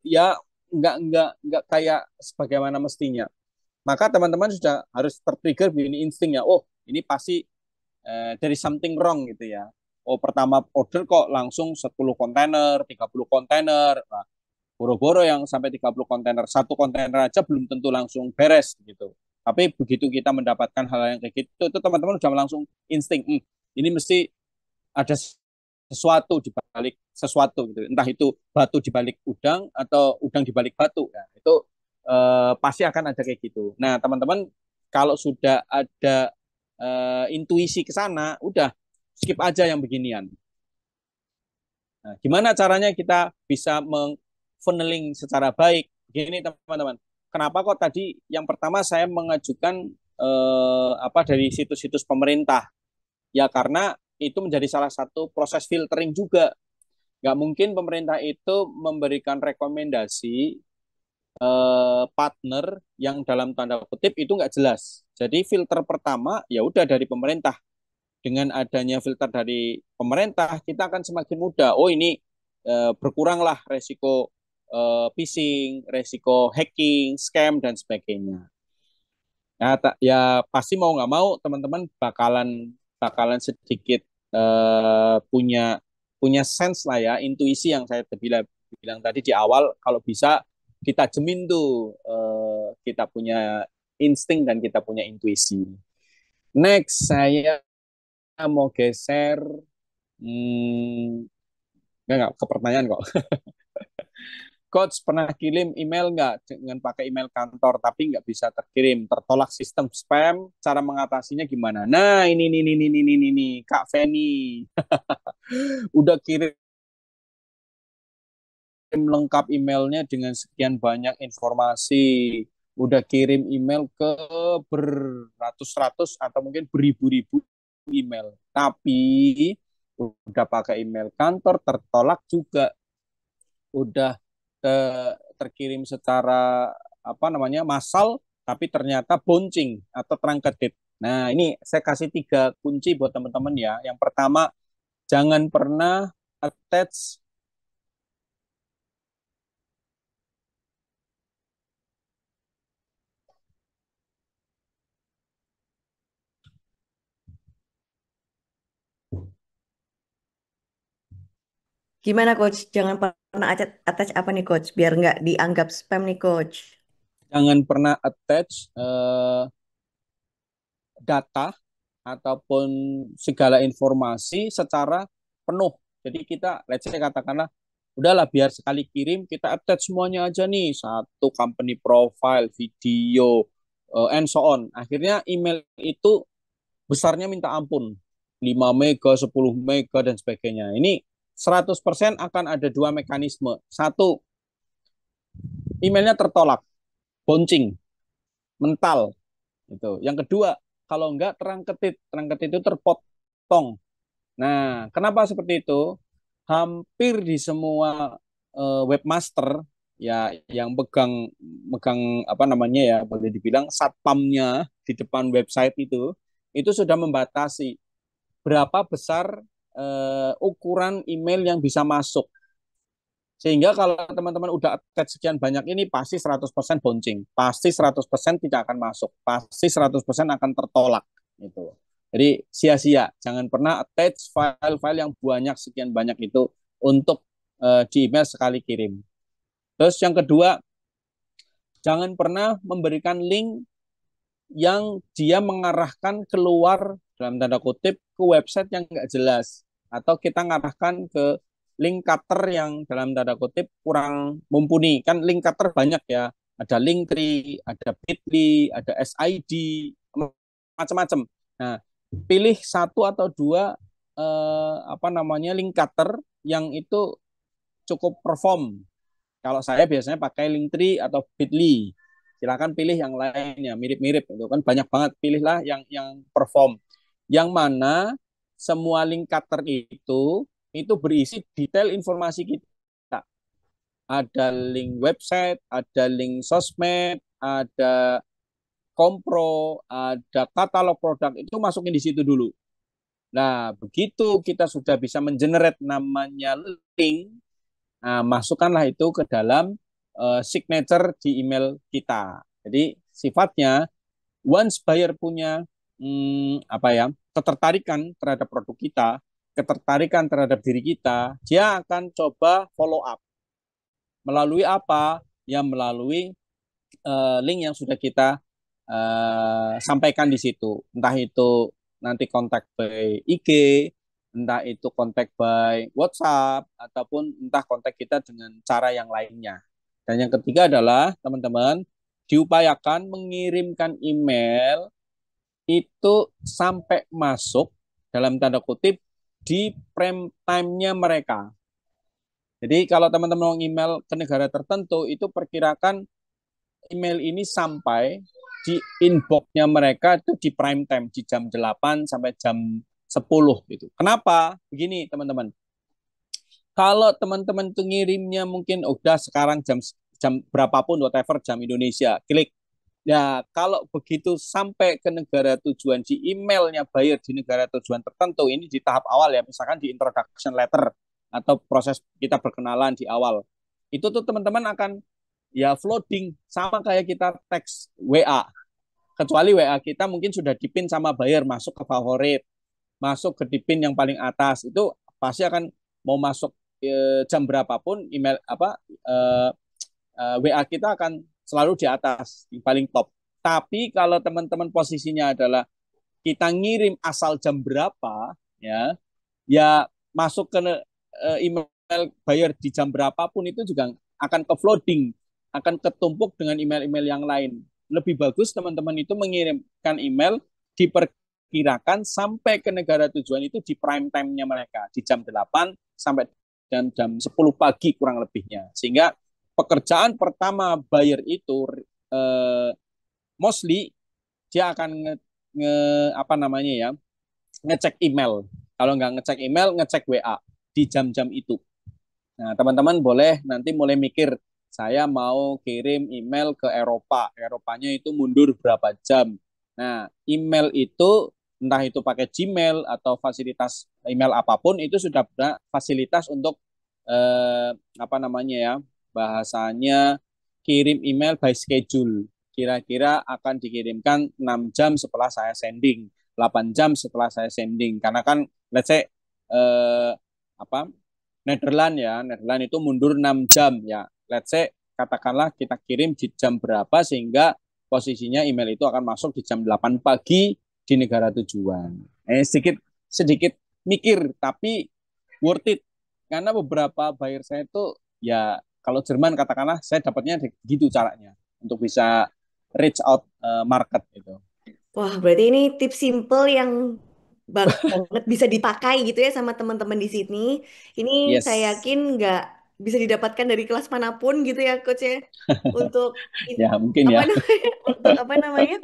Speaker 1: ya nggak kayak sebagaimana mestinya. Maka teman-teman sudah harus tertrigger begini instingnya. Oh, ini pasti dari something wrong gitu ya. Oh, pertama order kok langsung 10 kontainer, 30 kontainer. Nah, boro-boro yang sampai 30 kontainer. Satu kontainer aja belum tentu langsung beres gitu. Tapi begitu kita mendapatkan hal yang kayak gitu, itu teman-teman udah langsung insting, ini mesti ada sesuatu di balik sesuatu gitu. Entah itu batu di balik udang atau udang di balik batu. Nah, itu pasti akan ada kayak gitu. Nah, teman-teman kalau sudah ada intuisi ke sana, udah skip aja yang beginian. Nah, gimana caranya kita bisa meng-funneling secara baik? Gini teman-teman, kenapa kok tadi yang pertama saya mengajukan dari situs-situs pemerintah? Ya karena itu menjadi salah satu proses filtering juga. Nggak mungkin pemerintah itu memberikan rekomendasi partner yang dalam tanda kutip itu nggak jelas. Jadi filter pertama ya udah dari pemerintah. Dengan adanya filter dari pemerintah, kita akan semakin mudah. Oh ini berkuranglah resiko phishing, resiko hacking, scam dan sebagainya. Ya, pasti mau nggak mau teman-teman bakalan bakalan sedikit punya punya sense lah ya, intuisi yang saya bilang tadi di awal. Kalau bisa kita jemin tuh kita punya insting dan kita punya intuisi. Next, saya mau geser nggak ke pertanyaan kok. Coach pernah kirim email nggak dengan pakai email kantor tapi nggak bisa terkirim, tertolak sistem spam, cara mengatasinya gimana? Nah ini Kak Feni udah kirim lengkap emailnya dengan sekian banyak informasi, udah kirim email ke beratus-ratus atau mungkin beribu-ribu email, tapi udah pakai email kantor tertolak juga, udah terkirim secara massal tapi ternyata bouncing atau truncated. Nah, ini saya kasih 3 kunci buat teman-teman ya. Yang pertama, jangan pernah attach
Speaker 2: Gimana coach? Jangan pernah attach apa nih coach? Biar nggak dianggap spam nih coach.
Speaker 1: data ataupun segala informasi secara penuh. Jadi kita, let's say katakanlah, udahlah biar sekali kirim kita attach semuanya aja nih, satu company profile, video, and so on. Akhirnya email itu besarnya minta ampun, 5 mega, 10 mega, dan sebagainya. Ini 100% akan ada 2 mekanisme. Satu, emailnya tertolak, bouncing, mental. Itu. Yang kedua, kalau enggak terangketit, terangketit itu terpotong. Nah, kenapa seperti itu? Hampir di semua webmaster ya yang megang megang boleh dibilang satpamnya di depan website itu sudah membatasi berapa besar ukuran email yang bisa masuk. Sehingga kalau teman-teman udah attach sekian banyak ini pasti 100% bouncing, pasti 100% tidak akan masuk, pasti 100% akan tertolak gitu. Jadi sia-sia, jangan pernah attach file-file yang banyak sekian banyak itu untuk di email sekali kirim. Terus yang kedua, jangan pernah memberikan link yang dia mengarahkan keluar dalam tanda kutip ke website yang nggak jelas, atau kita ngarahkan ke link cutter yang dalam tanda kutip kurang mumpuni. Kan link cutter banyak ya, ada Linktree, ada Bitly, ada SID, macam-macam. Nah, pilih satu atau dua link cutter yang itu cukup perform. Kalau saya biasanya pakai Linktree atau Bitly. Silakan pilih yang lainnya, mirip-mirip itu kan banyak banget, pilihlah yang perform. Yang mana semua link cutter itu berisi detail informasi kita. Ada link website, ada link sosmed, ada kompro, ada katalog produk, itu masukin di situ dulu. Nah, begitu kita sudah bisa mengenerate namanya link, nah, masukkanlah itu ke dalam signature di email kita. Jadi sifatnya once buyer punya ketertarikan terhadap produk kita, ketertarikan terhadap diri kita, dia akan coba follow up. Melalui apa? Ya melalui link yang sudah kita sampaikan di situ. Entah itu nanti kontak by IG, entah itu kontak by WhatsApp, ataupun entah kontak kita dengan cara yang lainnya. Dan yang ketiga adalah teman-teman diupayakan mengirimkan email itu sampai masuk dalam tanda kutip di prime time-nya mereka. Jadi kalau teman-teman mau email ke negara tertentu itu perkirakan email ini sampai di inbox-nya mereka itu di prime time di jam 8 sampai jam 10 gitu. Kenapa? Begini teman-teman. Kalau teman-teman tuh ngirimnya mungkin udah sekarang jam jam berapapun whatever jam Indonesia, klik. Ya, kalau begitu sampai ke negara tujuan di emailnya buyer di negara tujuan tertentu ini di tahap awal ya, misalkan di introduction letter atau proses kita berkenalan di awal. Itu tuh teman-teman akan ya floating sama kayak kita teks WA. Kecuali WA kita mungkin sudah dipin sama buyer masuk ke favorit, masuk ke dipin yang paling atas itu pasti akan mau masuk jam berapapun email apa WA kita akan selalu di atas, di paling top. Tapi kalau teman-teman posisinya adalah kita ngirim asal jam berapa, ya, ya masuk ke email buyer di jam berapapun itu juga akan ke flooding, akan ketumpuk dengan email-email yang lain. Lebih bagus teman-teman itu mengirimkan email diperkirakan sampai ke negara tujuan itu di prime time-nya mereka, di jam 8 sampai jam 10 pagi kurang lebihnya. Sehingga pekerjaan pertama buyer itu mostly dia akan apa namanya ya ngecek email. Kalau nggak ngecek email, ngecek WA di jam-jam itu. Nah, teman-teman boleh nanti mulai mikir, saya mau kirim email ke Eropa. Eropanya itu mundur berapa jam. Nah, email itu entah itu pakai Gmail atau fasilitas email apapun itu sudah ada fasilitas untuk apa namanya ya bahasanya kirim email by schedule. Kira-kira akan dikirimkan 6 jam setelah saya sending, 8 jam setelah saya sending. Karena kan let's say apa Netherlands ya, Netherlands itu mundur 6 jam ya. Let's say katakanlah kita kirim di jam berapa sehingga posisinya email itu akan masuk di jam 8 pagi di negara tujuan. Sedikit sedikit mikir tapi worth it karena beberapa buyer saya itu ya kalau Jerman katakanlah saya dapatnya gitu caranya untuk bisa reach out market gitu.
Speaker 2: Wah, berarti ini tips simple yang banget bisa dipakai gitu ya sama teman-teman di sini. Ini saya
Speaker 1: Yes.
Speaker 2: yakin nggak bisa didapatkan dari kelas manapun gitu ya, Coach ya. Untuk
Speaker 1: Ya mungkin
Speaker 2: apa
Speaker 1: ya.
Speaker 2: namanya? Untuk apa namanya?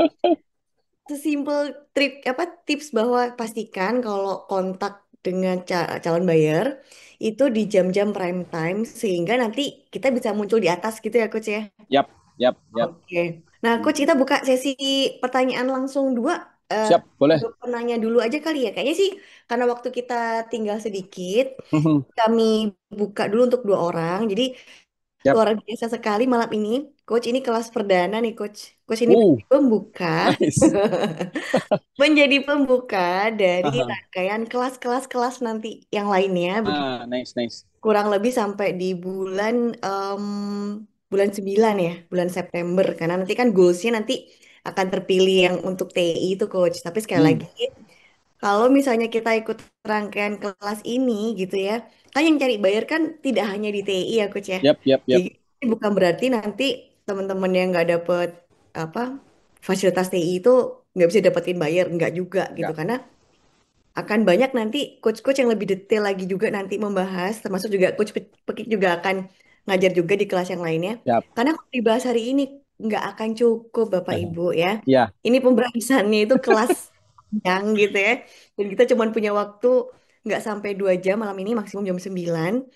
Speaker 2: Sesimpel trik apa tips bahwa pastikan kalau kontak dengan calon buyer itu di jam-jam prime time sehingga nanti kita bisa muncul di atas gitu ya, Coach ya.
Speaker 1: Yap, yap, yap.
Speaker 2: Oke. Nah, Coach, kita buka sesi pertanyaan langsung dua. Eh,
Speaker 1: Siap, boleh.
Speaker 2: untuk penanya dulu aja kali ya. Kayaknya sih karena waktu kita tinggal sedikit, kami buka dulu untuk dua orang. Jadi
Speaker 1: Yap.
Speaker 2: luar biasa sekali malam ini. Coach, ini kelas perdana nih, Coach. Coach ini
Speaker 1: Uh,
Speaker 2: pembuka.
Speaker 1: nice.
Speaker 2: Menjadi pembuka dari rangkaian kelas-kelas nanti yang lainnya.
Speaker 1: Nice, nice.
Speaker 2: Kurang lebih sampai di bulan 9 ya, bulan September. Karena nanti kan goalsnya nanti akan terpilih yang untuk TI itu coach. Tapi sekali
Speaker 1: Hmm,
Speaker 2: lagi, kalau misalnya kita ikut rangkaian kelas ini gitu ya, kan yang cari bayar kan tidak hanya di TI ya coach ya.
Speaker 1: yap, yap, yap.
Speaker 2: Jadi bukan berarti nanti teman-teman yang nggak dapet apa fasilitas TI itu nggak bisa dapetin bayar, nggak juga gitu.
Speaker 1: Enggak.
Speaker 2: Karena akan banyak nanti coach-coach yang lebih detail lagi juga nanti membahas, termasuk juga coach Pekik juga akan ngajar juga di kelas yang lainnya.
Speaker 1: Yap.
Speaker 2: Karena kalau dibahas hari ini nggak akan cukup Bapak Ibu ya.
Speaker 1: Ya,
Speaker 2: Ini pembahasannya itu kelas yang gitu ya. Dan kita cuma punya waktu nggak sampai 2 jam malam ini, maksimum jam 9.